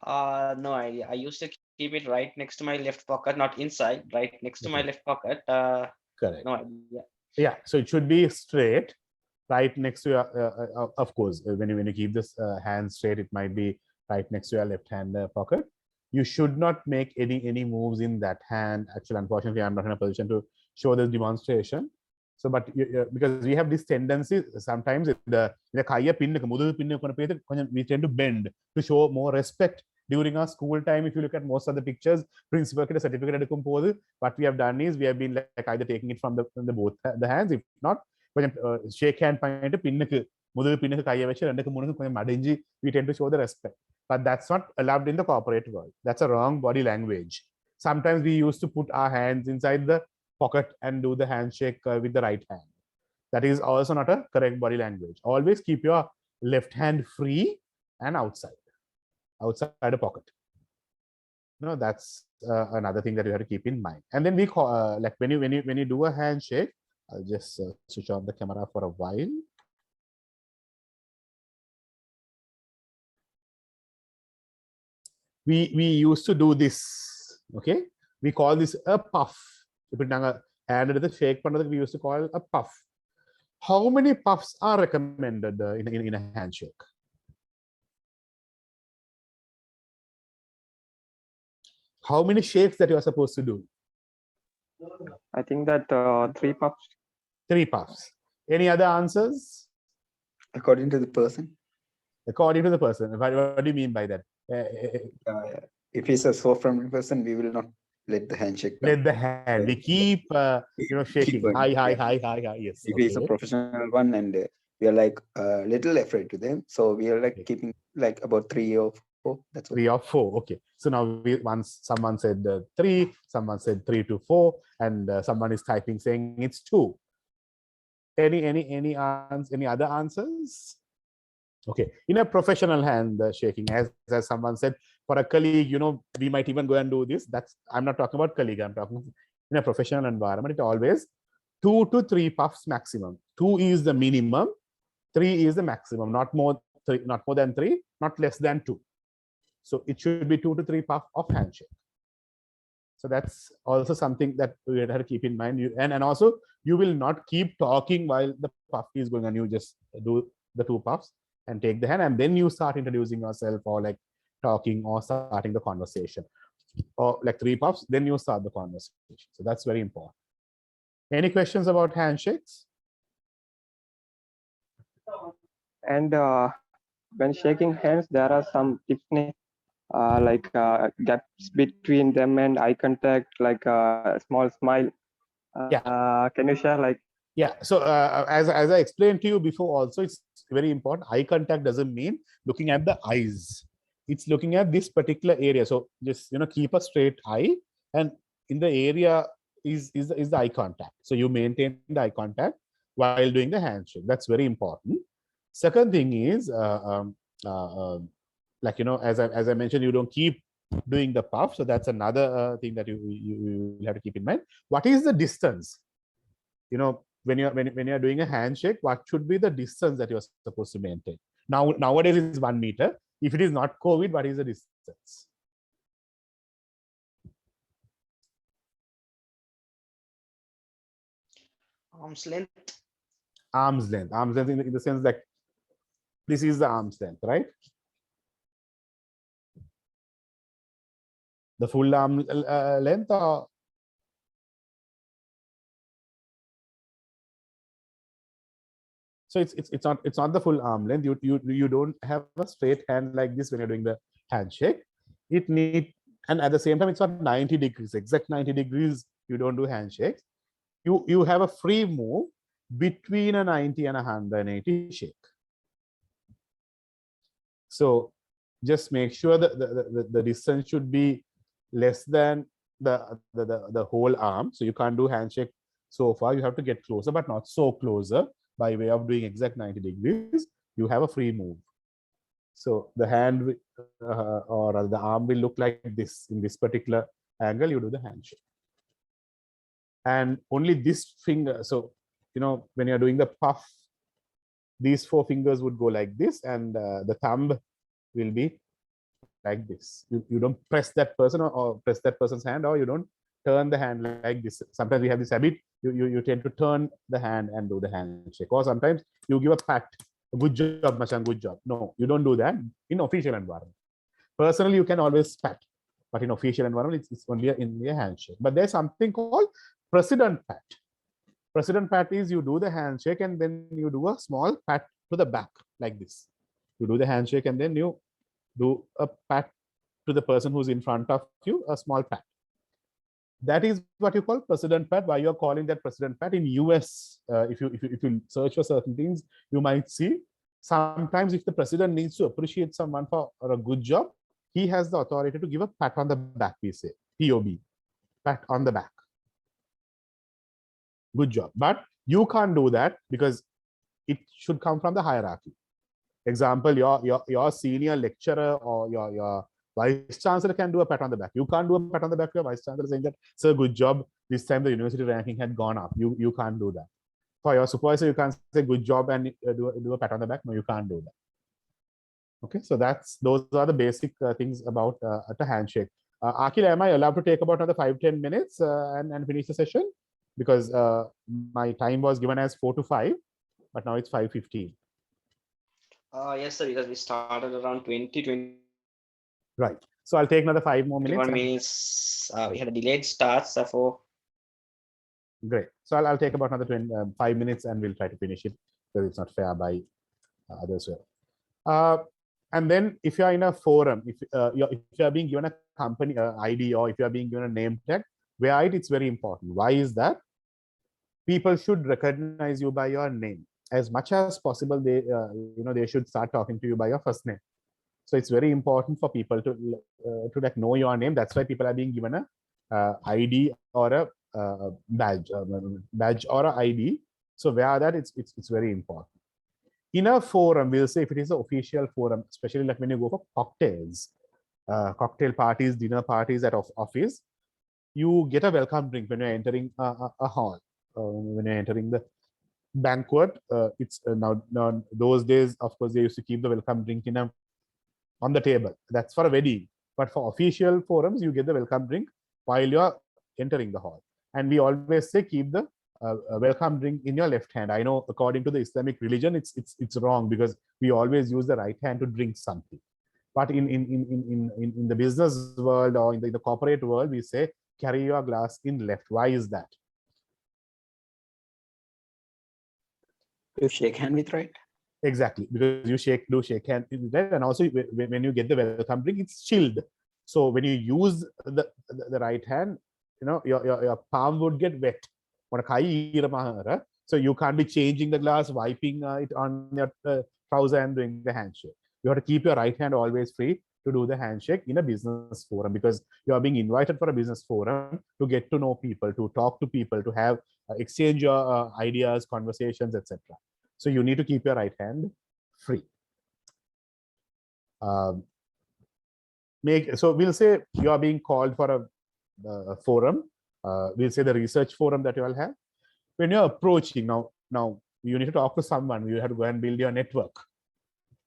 No idea. I used to keep it right next to my left pocket, not inside, right next to my left pocket. Correct. No idea. Yeah, so it should be straight, right next to your, of course, when you keep this hand straight, it might be right next to your left hand pocket. You should not make any moves in that hand. Actually, unfortunately, I'm not in a position to show this demonstration. So, but because we have this tendency sometimes the we tend to bend to show more respect during our school time. If you look at most of the pictures, principal get a certificate. What we have done is we have been like either taking it from the both the hands. If not, shake hand point we tend to show the respect. But that's not allowed in the corporate world. That's a wrong body language. Sometimes we used to put our hands inside the pocket and do the handshake with the right hand. That is also not a correct body language. Always keep your left hand free and outside a pocket. You know, that's another thing that you have to keep in mind. And then we call like when you do a handshake, I'll just switch on the camera for a while. We used to do this. Okay, we call this a puff. If it hand the shake, we used to call a puff. How many puffs are recommended in a handshake? How many shakes that you are supposed to do? I think that 3 puffs. 3 puffs. Any other answers? According to the person. According to the person. What do you mean by that? If he's a so-friendly person, we will not let the handshake down. Let the hand. We keep shaking. Hi. Yes. If he's a professional one and we are like a little afraid to them, so we are like keeping like about 3 or 4. That's 3 or 4. Okay. So now once someone said 3, someone said 3 to 4, and someone is typing saying it's 2. Any other answers? Okay. In a professional hand shaking, as someone said, for a colleague, you know, we might even go and do this. I'm not talking about colleague. I'm talking in a professional environment. It always 2 to 3 puffs maximum. 2 is the minimum. 3 is the maximum. Not more than 3. Not less than 2. So it should be 2 to 3 puffs of handshake. So that's also something that we have to keep in mind. And also you will not keep talking while the puff is going on. You just do the 2 puffs and take the hand, and then you start introducing yourself or like talking or starting the conversation, or like 3 puffs, then you start the conversation. So that's very important. Any questions about handshakes? And when shaking hands, there are some techniques like gaps between them and eye contact, like a small smile. Can you share like? Yeah, so as I explained to you before also, it's very important. Eye contact doesn't mean looking at the eyes. It's looking at this particular area. So just, you know, keep a straight eye, and in the area is the eye contact. So you maintain the eye contact while doing the handshake. That's very important. Second thing is, like, you know, as I mentioned, you don't keep doing the puff. So that's another thing that you have to keep in mind. What is the distance? You know, when you're doing a handshake, what should be the distance that you're supposed to maintain? Nowadays it's 1 meter. If it is not COVID, what is the distance? Arm's length. Arm's length. Arm's length in the sense that this is the arm's length, right? The full arm length, or So it's not the full arm length. You don't have a straight hand like this when you're doing the handshake. It need, and at the same time it's not 90 degrees, exact 90 degrees. You don't do handshakes. You have a free move between a 90 and a 180 shake. So just make sure that the distance should be less than the whole arm. So you can't do handshake so far. You have to get closer, but not so closer by way of doing exact 90 degrees. You have a free move. So the hand or the arm will look like this. In this particular angle, you do the handshake. And only this finger, so, you know, when you're doing the puff, these 4 fingers would go like this, and the thumb will be like this. You don't press that person or press that person's hand, or you don't turn the hand like this. Sometimes we have this habit, you tend to turn the hand and do the handshake. Or sometimes you give a pat, good job, Machan, good job. No, you don't do that in official environment. Personally, you can always pat, but in official environment, it's only in a handshake. But there's something called president pat. President pat is you do the handshake and then you do a small pat to the back like this. You do the handshake and then you do a pat to the person who's in front of you, a small pat. That is what you call president pat. Why you're calling that president pat? In US, if you search for certain things, you might see sometimes if the president needs to appreciate someone for a good job, he has the authority to give a pat on the back, we say, POB, pat on the back. Good job. But you can't do that because it should come from the hierarchy. Example, your senior lecturer or your vice chancellor can do a pat on the back. You can't do a pat on the back to your vice chancellor saying that, sir, good job. This time the university ranking had gone up. You can't do that. For your supervisor, you can't say good job and do a pat on the back. No, you can't do that. Okay, so those are the basic things about the handshake. Akil, am I allowed to take about another 5-10 minutes and finish the session? Because my time was given as 4 to 5, but now it's 5:15. Yes, sir, because we started around 20. Right. So I'll take another 5 more minutes. 21 minutes. We had a delayed start, therefore. Great. So I'll take about another 5 minutes and we'll try to finish it because it's not fair by others. And then if you're in a forum, if you're being given a company ID or if you're being given a name tag, where it's very important. Why is that? People should recognize you by your name. As much as possible, they should start talking to you by your first name. So it's very important for people to like know your name. That's why people are being given a ID or a badge or a ID. So where that it's very important. In a forum, we'll say if it is an official forum, especially like when you go for cocktails, cocktail parties, dinner parties at office, you get a welcome drink when you're entering a hall. When you're entering the banquet, it's now those days, of course, they used to keep the welcome drink on the table. That's for a wedding. But for official forums, you get the welcome drink while you're entering the hall. And we always say keep the welcome drink in your left hand. I know according to the Islamic religion, it's wrong because we always use the right hand to drink something. But in the business world or in the corporate world, we say carry your glass in left. Why is that? You shake hand with right. Exactly, because you do shake hand with right, and also when you get the welcome drink, it's chilled. So when you use the right hand, your palm would get wet. So you can't be changing the glass, wiping it on your trouser and doing the handshake. You have to keep your right hand always free to do the handshake in a business forum because you are being invited for a business forum to get to know people, to talk to people, to have exchange your ideas, conversations, etc. So you need to keep your right hand free. So we'll say you are being called for a forum. We'll say the research forum that you all have. When you're approaching now you need to talk to someone. You have to go and build your network.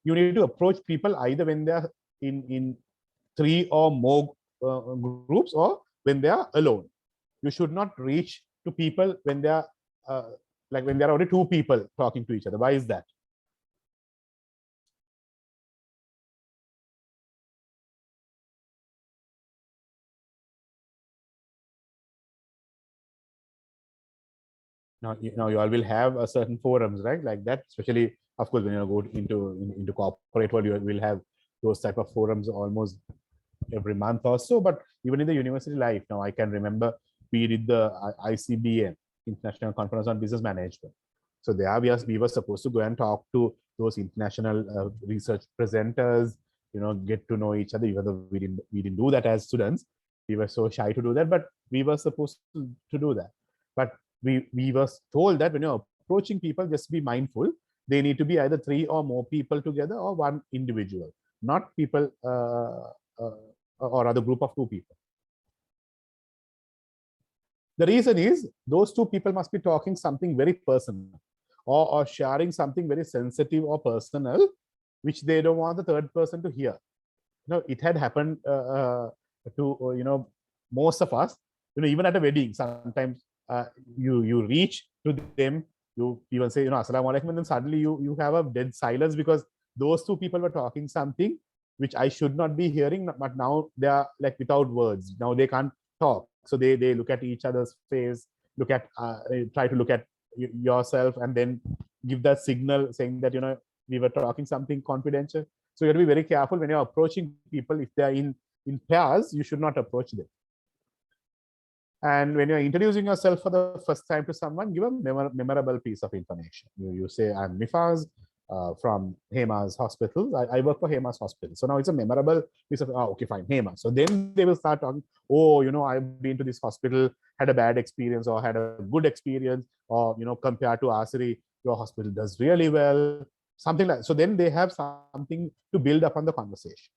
You need to approach people either when they're in 3 or more groups or when they are alone. You should not reach to people when they are like when there are only 2 people talking to each other. Why is that? Now, you all will have a certain forums, right? Like that, especially, of course, when you go into corporate world, you will have those type of forums almost every month or so. But even in the university life, now I can remember we did the ICBM, International Conference on Business Management. So there we were supposed to go and talk to those international research presenters, get to know each other, even though we didn't do that as students. We were so shy to do that, but we were supposed to do that. But we were told that when you're approaching people, just be mindful. They need to be either 3 or more people together or 1 individual, not people or other group of 2 people. The reason is those 2 people must be talking something very personal or sharing something very sensitive or personal, which they don't want the third person to hear. It had happened to most of us. Even at a wedding, sometimes you reach to them, you even say assalamu alaikum, and then suddenly you have a dead silence because those 2 people were talking something which I should not be hearing, but now they are like without words. Now they can't talk, so they look at each other's face, try to look at yourself, and then give that signal saying that we were talking something confidential. So you have to be very careful when you're approaching people. If they are in pairs, you should not approach them. And when you're introducing yourself for the first time to someone, give a memorable piece of information. You say, I'm Mifaz from Hemas Hospital. I work for Hemas Hospital. So now it's a memorable piece of, okay, fine, Hemas. So then they will start talking, I've been to this hospital, had a bad experience or had a good experience, or, compared to Asiri, your hospital does really well, something like that. So then they have something to build upon the conversation.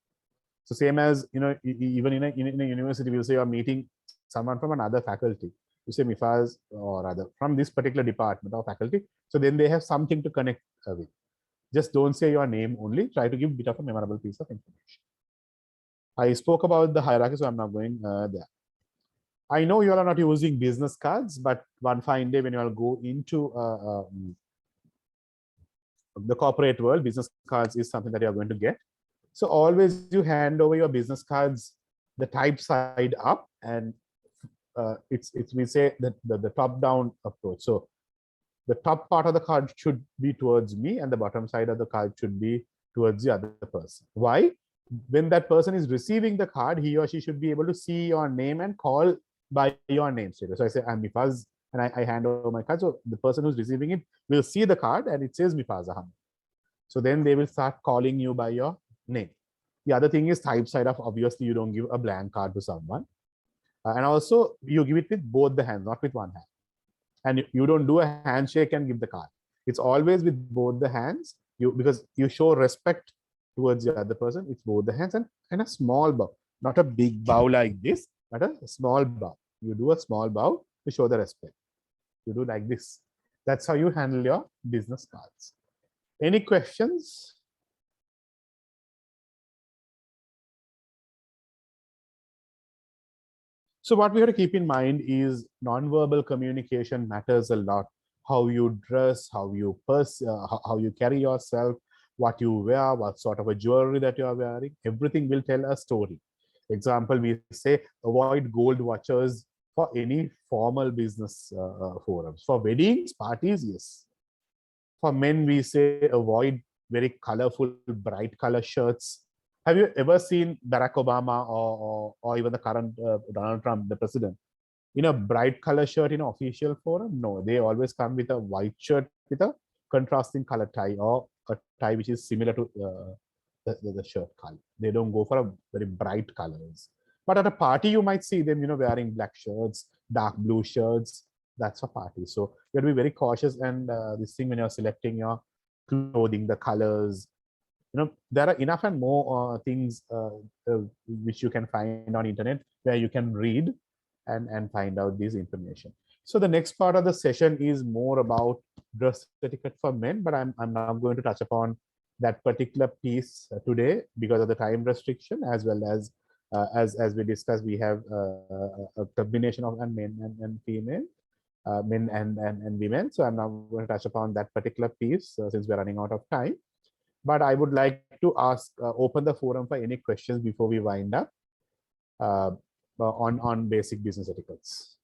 So same as, even in a university, we'll say you're meeting someone from another faculty. You say Mifaz or rather from this particular department or faculty. So then they have something to connect with. Just don't say your name only. Try to give a bit of a memorable piece of information. I spoke about the hierarchy, so I'm not going there. I know you all are not using business cards, but one fine day when you all go into the corporate world, business cards is something that you are going to get. So always you hand over your business cards, the type side up, and we say that the top-down approach. So the top part of the card should be towards me, and the bottom side of the card should be towards the other person. Why? When that person is receiving the card, he or she should be able to see your name and call by your name. So I say, I'm Mifaz, and I hand over my card. So the person who's receiving it will see the card, and it says Mifaz Ahmadh. So then they will start calling you by your name. The other thing is type side of, obviously you don't give a blank card to someone. And also you give it with both the hands, not with one hand. And you don't do a handshake and give the card. It's always with both the hands, because you show respect towards the other person. It's both the hands and a small bow, not a big bow like this, but a small bow. You do a small bow to show the respect. You do like this. That's how you handle your business cards. Any questions? So what we have to keep in mind is nonverbal communication matters a lot. How you dress, how you carry yourself, what you wear, what sort of a jewelry that you are wearing, everything will tell a story. Example, we say avoid gold watches for any formal business forums. For weddings, parties, yes. For men, we say avoid very colorful, bright color shirts. Have you ever seen Barack Obama or even the current Donald Trump, the president, in a bright color shirt in an official forum? No, they always come with a white shirt with a contrasting color tie, or a tie which is similar to the shirt color. They don't go for a very bright colors. But at a party, you might see them, wearing black shirts, dark blue shirts. That's for parties. So you have to be very cautious. And this thing when you're selecting your clothing, the colors, there are enough and more things which you can find on internet where you can read and find out this information. So the next part of the session is more about dress etiquette for men, but I'm now going to touch upon that particular piece today because of the time restriction, as well as we discussed, we have a combination of men and female, men and women. So I'm now going to touch upon that particular piece since we're running out of time. But I would like to open the forum for any questions before we wind up on basic business etiquettes.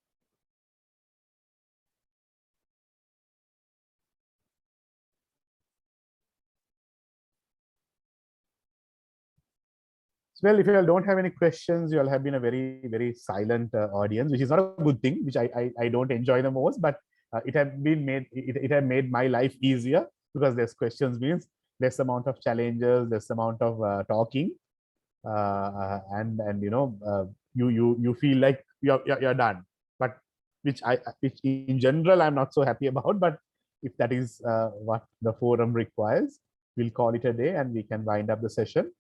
Well, if you all don't have any questions, you all have been a very, very silent audience, which is not a good thing, which I don't enjoy the most, but it have been made, it have made my life easier, because less questions means less amount of challenges, less amount of talking, and you feel like you're done, but which in general I'm not so happy about. But if that is what the forum requires, we'll call it a day and we can wind up the session.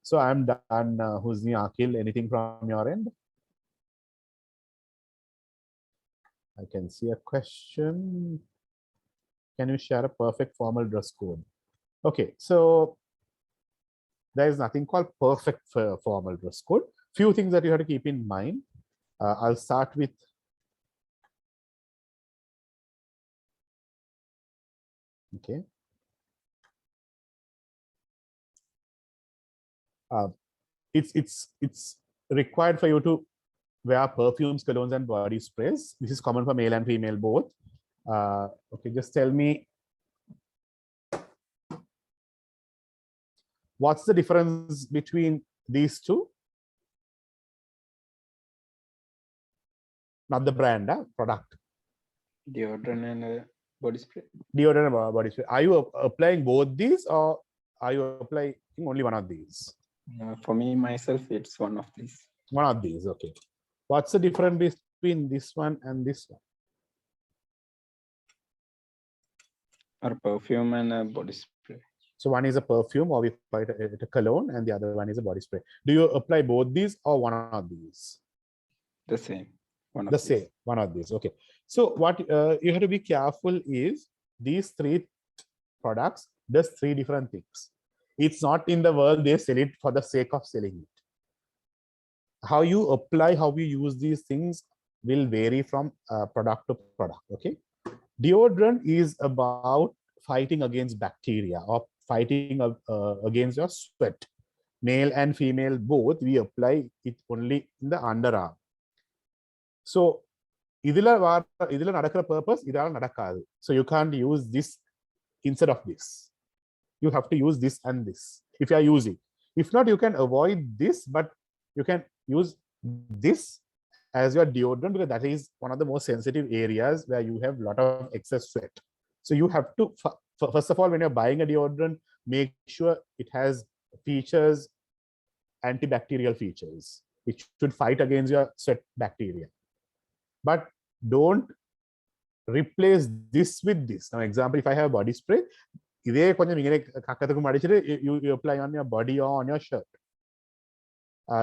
So I'm done. Husni, Akil, anything from your end? I can see a question. Can you share a perfect formal dress code? Okay, so there is nothing called perfect formal dress code. Few things that you have to keep in mind. I'll start with okay. It's required for you to wear perfumes, colognes, and body sprays. This is common for male and female both. Okay, just tell me, what's the difference between these two? Not the brand, product. Deodorant and body spray. Deodorant and body spray. Are you applying both these, or are you applying only one of these? For me, myself, it's one of these. One of these, okay. What's the difference between this one and this one? Or perfume and a body spray. So one is a perfume, or we call it a cologne, and the other one is a body spray. Do you apply both these or one of these? The same. One of the these. same, one of these. Okay. So what you have to be careful is these three products does three different things. It's not in the world they sell it for the sake of selling it. How you apply, how you use these things will vary from product to product. Okay. Deodorant is about fighting against bacteria or fighting against your sweat. Male and female both, we apply it only in the underarm. So idila nadakra purpose, idala nadakadu. So you can't use this instead of this. You have to use this and this if you are using. If not, you can avoid this, but you can use this as your deodorant, because that is one of the most sensitive areas where you have a lot of excess sweat. So you have to, first of all, when you're buying a deodorant, make sure it has features, antibacterial features. It should fight against your sweat bacteria. But don't replace this with this. Now, example, if I have a body spray, you apply on your body or on your shirt.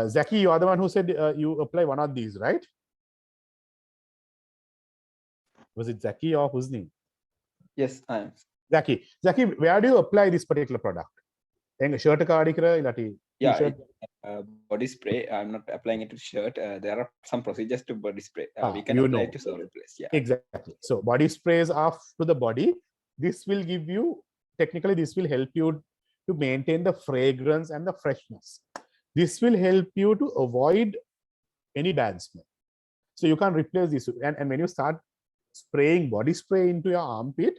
Zaki, you are the one who said you apply one of these, right? Was it Zaki or Husni? Yes, I am. Zaki, where do you apply this particular product? Shirt Yeah, body spray. I'm not applying it to shirt. There are some procedures to body spray. We can apply it to several places. Yeah. Exactly. So body sprays are to the body. This will give you, technically, this will help you to maintain the fragrance and the freshness. This will help you to avoid any bad smell. So you can't replace this. And when you start spraying body spray into your armpit,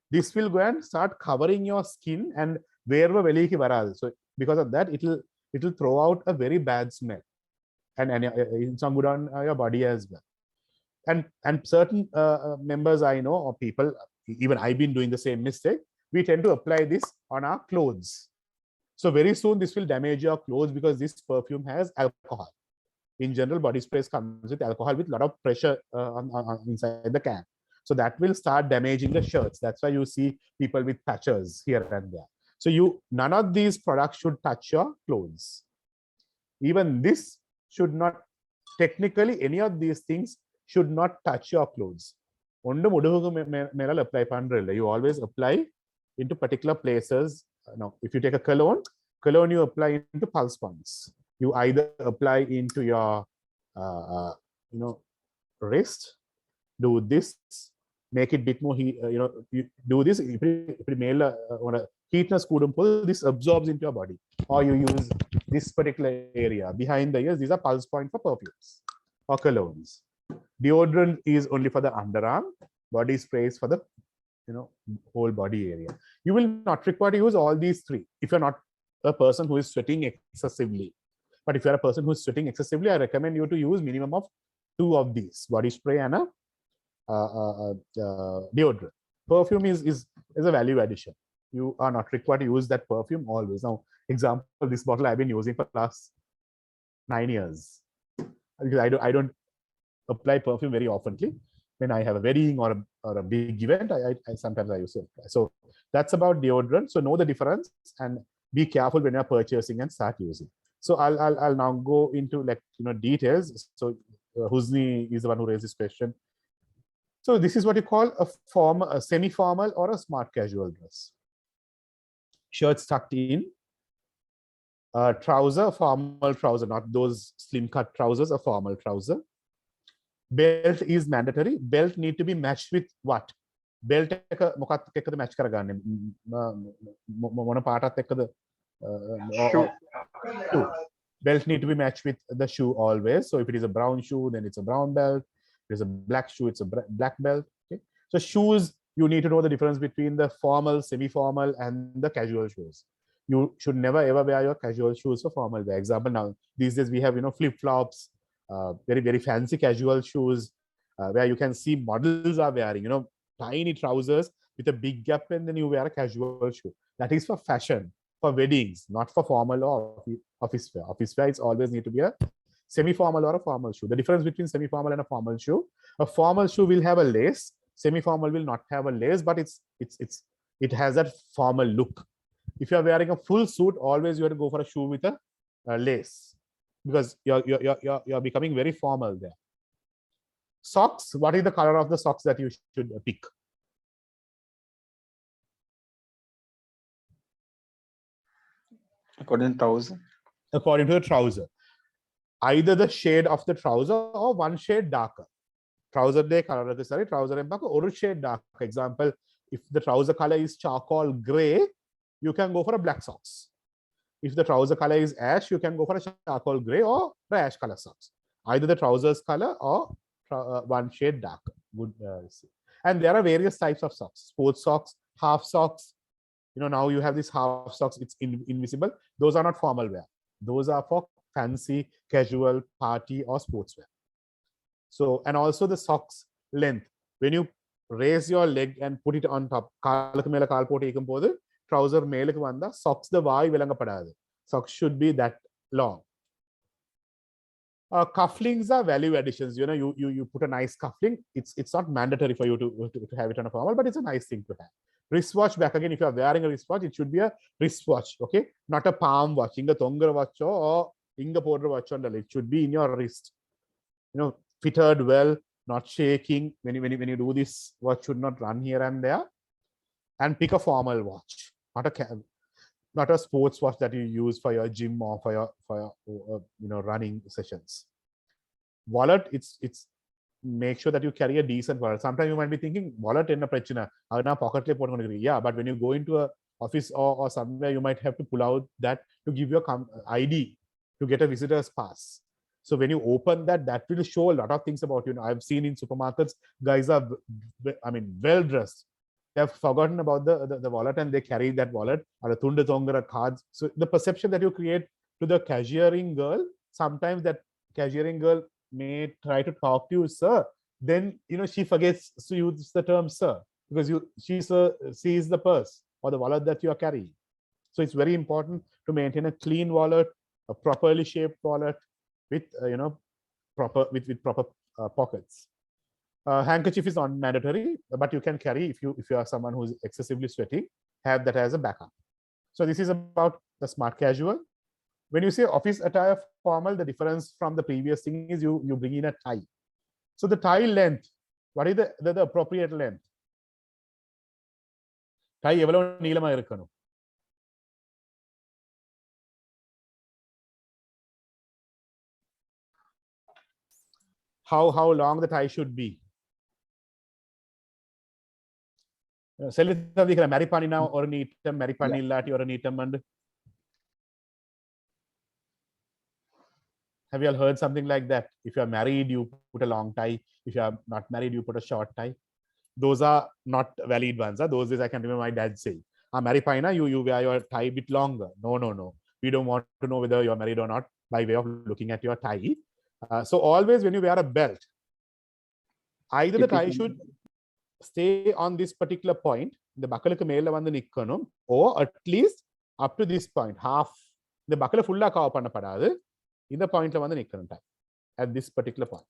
this will go and start covering your skin, and so because of that, it will throw out a very bad smell, and it's not good on your body as well. And certain members I know, or people, even I've been doing the same mistake. We tend to apply this on our clothes. So very soon this will damage your clothes, because this perfume has alcohol. In general, body sprays comes with alcohol with a lot of pressure inside the can. So that will start damaging the shirts. That's why you see people with patches here and there. So none of these products should touch your clothes. Even this should not, technically any of these things should not touch your clothes. You always apply into particular places. Now, if you take a cologne you apply into pulse points. You either apply into your wrist, do this, make it a bit more you do this, heatness this absorbs into your body, or you use this particular area behind the ears. These are pulse points for perfumes or colognes. Deodorant is only for the underarm, body sprays for the whole body area. You will not require to use all these three if you're not a person who is sweating excessively. But if you're a person who's sweating excessively, I recommend you to use minimum of 2 of these, body spray and a deodorant. Perfume is a value addition. You are not required to use that perfume always. Now, example, this bottle I've been using for the last 9 years. Because I don't apply perfume very oftenly. When I have a wedding or a big event, I sometimes I use it. So that's about deodorant. So know the difference and be careful when you're purchasing and start using. So I'll now go into details. So Husni is the one who raised this question. So this is what you call a semi-formal or a smart casual dress. Shirts tucked in, trouser, formal trouser, not those slim cut trousers, a formal trouser. Belt is mandatory. Belt need to be matched with what? Belt මොකක්ද එක්කද match කරගන්නේ? මොන පාටත් එක්කද? Shoe. Belt need to be matched with the shoe always. So if it is a brown shoe, then it's a brown belt. If it's a black shoe, it's a black belt. Okay. So shoes, you need to know the difference between the formal, semi-formal, and the casual shoes. You should never ever wear your casual shoes for formal wear. Example, now these days we have flip-flops, very, very fancy casual shoes, where you can see models are wearing, tiny trousers with a big gap, and then you wear a casual shoe. That is for fashion, for weddings, not for formal or office wear. Office wear, it's always need to be a semi-formal or a formal shoe. The difference between semi-formal and a formal shoe: a formal shoe will have a lace, semi-formal will not have a lace, but it has that formal look. If you are wearing a full suit, always you have to go for a shoe with a lace, because you're becoming very formal there. Socks, what is the color of the socks that you should pick? According to trouser. According to the trouser. Either the shade of the trouser or one shade darker. Trouser day color, sorry, trouser and or shade dark. Example, if the trouser color is charcoal gray, you can go for a black socks. If the trouser color is ash, you can go for a charcoal gray or ash color socks. Either the trousers color or one shade darker. Good. And there are various types of socks: sports socks, half socks. Now you have these half socks, it's invisible. Those are not formal wear. Those are for fancy, casual, party or sportswear. So, and also the socks length. When you raise your leg and put it on top, trouser மேலுக்கு வந்தா socks the why விளங்கப்படாது. Socks should be that long. Cufflinks are value additions. You put a nice cufflink. It's not mandatory for you to have it on a formal, but it's a nice thing to have. Wristwatch, back again, if you are wearing a wristwatch, it should be a wristwatch, okay? Not a palm watch, inga tongra watch or inga podra watch on the leg. It should be in your wrist. Fitted well, not shaking. When you do this, watch should not run here and there. And pick a formal watch, not a sports watch that you use for your gym or for your running sessions. Wallet, it's make sure that you carry a decent wallet. Sometimes you might be thinking wallet in a prachina, pocket. Yeah, but when you go into a office or somewhere, you might have to pull out that to give your ID to get a visitor's pass. So when you open that will show a lot of things about you. I've seen in supermarkets, guys are, well dressed. They have forgotten about the wallet and they carry that wallet or a tunda tongara cards. So the perception that you create to the cashiering girl, sometimes that cashiering girl may try to talk to you, sir. Then she forgets to use the term sir, because she sees the purse or the wallet that you are carrying. So it's very important to maintain a clean wallet, a properly shaped wallet with proper pockets. Handkerchief is not mandatory, but you can carry if you are someone who's excessively sweating, have that as a backup. So this is about the smart casual. When you say office attire formal, the difference from the previous thing is you bring in a tie. So the tie length, what is the appropriate length? Tie எவ்வளவு நீளமா இருக்கணும்? How long the tie should be? Selithadikala maripanina or neatam maripanillati or neatam and have you all heard something like that? If you are married, you put a long tie. If you are not married, you put a short tie. Those are not valid ones. Those days I can remember my dad saying, maripina, you wear your tie a bit longer. No. We don't want to know whether you're married or not. by way of looking at your tie. So always when you wear a belt, either the tie should stay on this particular point, the buckle or at least up to this point, half the buckle full in the point at this particular point.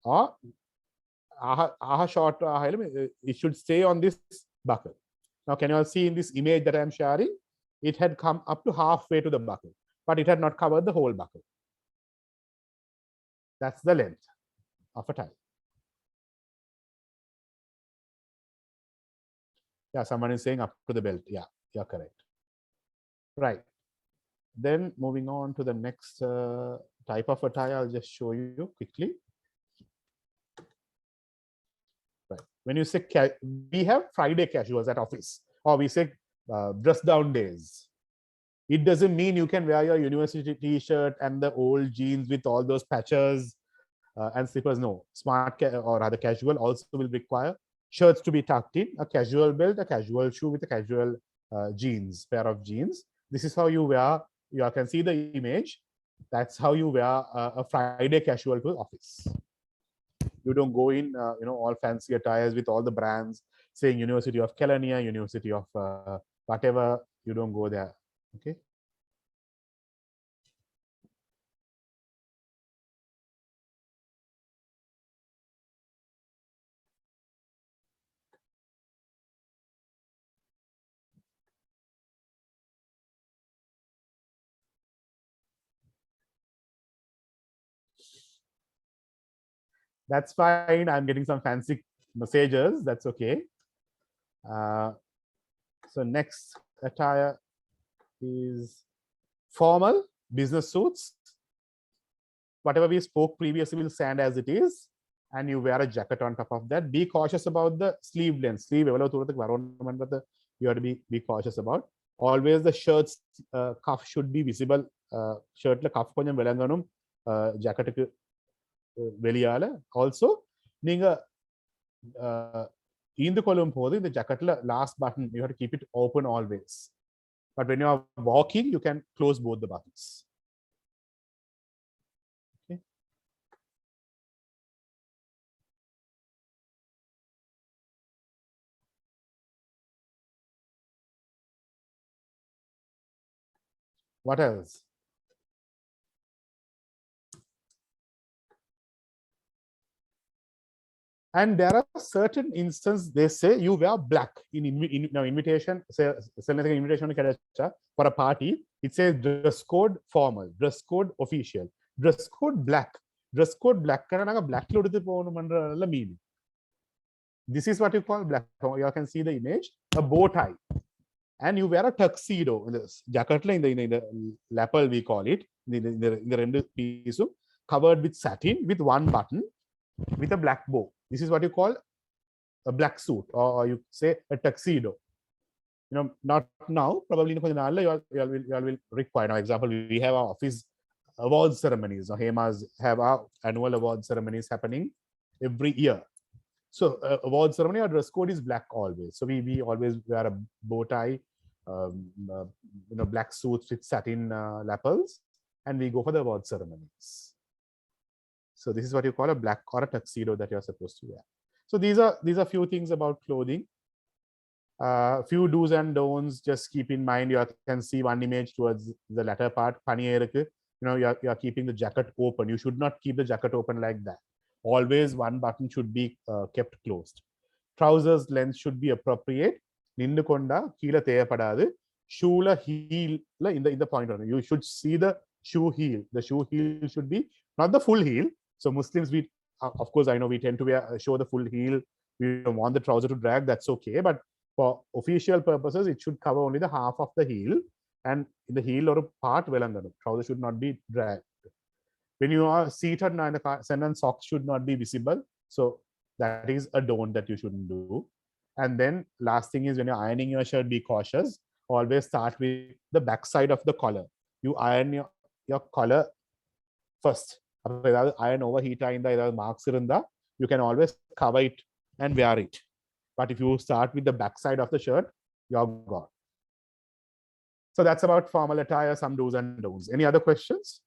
Or short, it should stay on this buckle. Now, can you all see in this image that I am sharing? It had come up to halfway to the buckle, but it had not covered the whole buckle. That's the length of a tie. Yeah, someone is saying up to the belt. Yeah, you're correct. Right. Then moving on to the next type of attire, I'll just show you quickly. Right. When you say we have Friday casuals at office, or we say dress down days. It doesn't mean you can wear your university t-shirt and the old jeans with all those patches and slippers. No, smart or rather casual also will require shirts to be tucked in, a casual belt, a casual shoe with a casual jeans, pair of jeans. This is how you wear. You can see the image. That's how you wear a Friday casual to office. You don't go in, all fancy attires with all the brands saying University of Kelaniya, University of whatever. You don't go there. Okay. That's fine. I'm getting some fancy messages. That's okay. So next attire is formal business suits. Whatever we spoke previously will stand as it is, and you wear a jacket on top of that. Be cautious about the sleeve length. Sleeve you have to be cautious about. Always the shirt's cuff should be visible. Shirt cuff jacket also in the column the jacket last button you have to keep it open always, but when you are walking you can close both the buttons. Okay. What else? And there are certain instances they say you wear black in invitation. Say invitation for a party. It says dress code formal, dress code official, dress code black. Dress code black. Black meaning. This is what you call black. You can see the image. A bow tie, and you wear a tuxedo. Jacket in the lapel we call it. In the piece covered with satin with one button with a black bow. This is what you call a black suit, or you say a tuxedo. Not now, probably you will require. Now, example, we have our office award ceremonies. Now, Hemas have our annual award ceremonies happening every year. So, award ceremony, our dress code is black always. So, we always wear a bow tie, black suits with satin lapels, and we go for the award ceremonies. So this is what you call a black or a tuxedo that you're supposed to wear. So these are few things about clothing. Few do's and don'ts. Just keep in mind. You can see one image towards the latter part. You're keeping the jacket open. You should not keep the jacket open like that. Always one button should be kept closed. Trousers length should be appropriate. Nindukonda keela theyapadadu. Shoe heel in the point. You should see the shoe heel. The shoe heel should be not the full heel. So Muslims, we of course I know we tend to show the full heel. We don't want the trouser to drag. That's okay. But for official purposes, it should cover only the half of the heel, and in the heel or a part trouser should not be dragged. When you are seated in the car, sandal socks should not be visible. So that is a don't that you shouldn't do. And then last thing is when you're ironing your shirt, be cautious. Always start with the back side of the collar. You iron your collar first. Iron overheat in the marks you can always cover it and wear it. But if you start with the back side of the shirt, you're gone. So that's about formal attire, some do's and don'ts. Any other questions?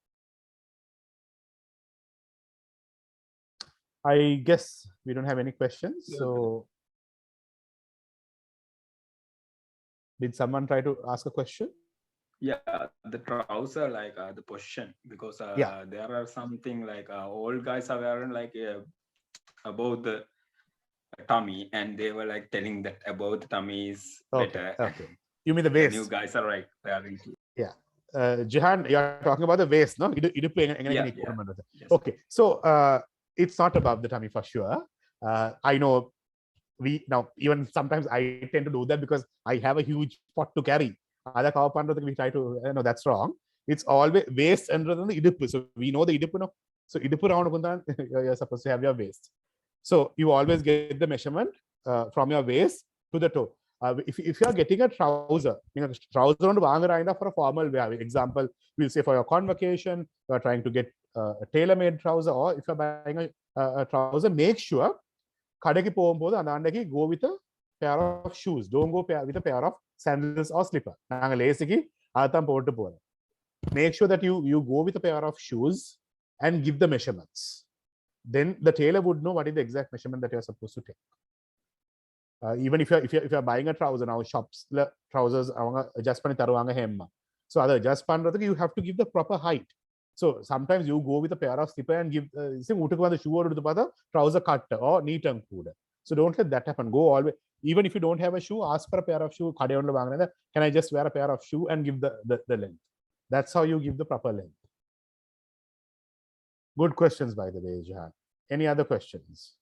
I guess we don't have any questions. So did someone try to ask a question? Yeah, the trouser, like the position, because there are something like old guys are wearing like above the tummy, and they were like telling that above the tummy is better. Okay. You mean the waist? New guys are like wearing. Yeah. Jihan, you're talking about the waist, no? Yes. Okay. So it's not above the tummy for sure. I know even sometimes I tend to do that because I have a huge pot to carry. Other cow we try to, no, that's wrong. It's always waist under the idupu. So we know the idupu, no? So idupu round you're supposed to have your waist. So you always get the measurement from your waist to the toe. If you are getting a trouser on for a formal wear, example, we'll say for your convocation, you are trying to get a tailor-made trouser, or if you're buying a trouser, make sure go with a pair of shoes. Don't go with a pair of sandals or slipper. Make sure that you go with a pair of shoes and give the measurements. Then the tailor would know what is the exact measurement that you're supposed to take. Even if you're buying a trouser now, shops trousers adjust Hema. So other adjust you have to give the proper height. So sometimes you go with a pair of slipper and give the shoe or the trouser cut or neat and good. So don't let that happen. Go always, even if you don't have a shoe, ask for a pair of shoe. Can I just wear a pair of shoe and give the length? That's how you give the proper length. Good questions, by the way, Jahan. Any other questions?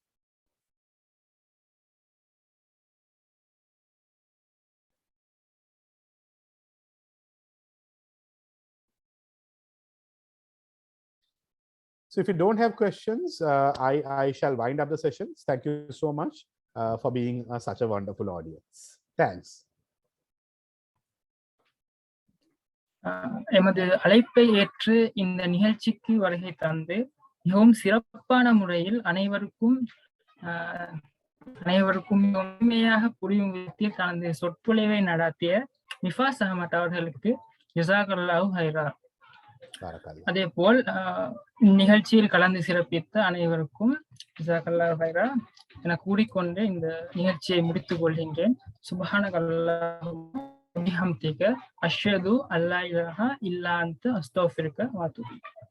So if you don't have questions, I shall wind up the sessions. Thank you so much for being such a wonderful audience. Thanks. எமது அழைப்பை ஏற்று இந்த நிகழ்ச்சிக்கு வருகை தந்து மிகவும் சிறப்பான முறையில் அனைவருக்கும் உண்மையாக புரியும் விதத்தில் தனது சொற்பொழிவை நடத்திய மிஃபாஸ் அஹமத் அவர்களுக்கு ஜஸாக்கல்லாஹு ஹைரா. அதே போல் நிகழ்ச்சியில் கலந்து சிறப்பித்த அனைவருக்கும் ஜஸாக்கல்லாஹு ஹைரா என கூறிக்கொண்டு இந்த நிகழ்ச்சியை முடித்துக் கொள்கின்றேன். சுப்ஹானக்கல்லாஹு வபிஹம்திக அஷ்ஹது அல்லா இலாஹா இல்லா அன்த அஸ்தக்ஃபிருக வ அத்தூபு இலைக்.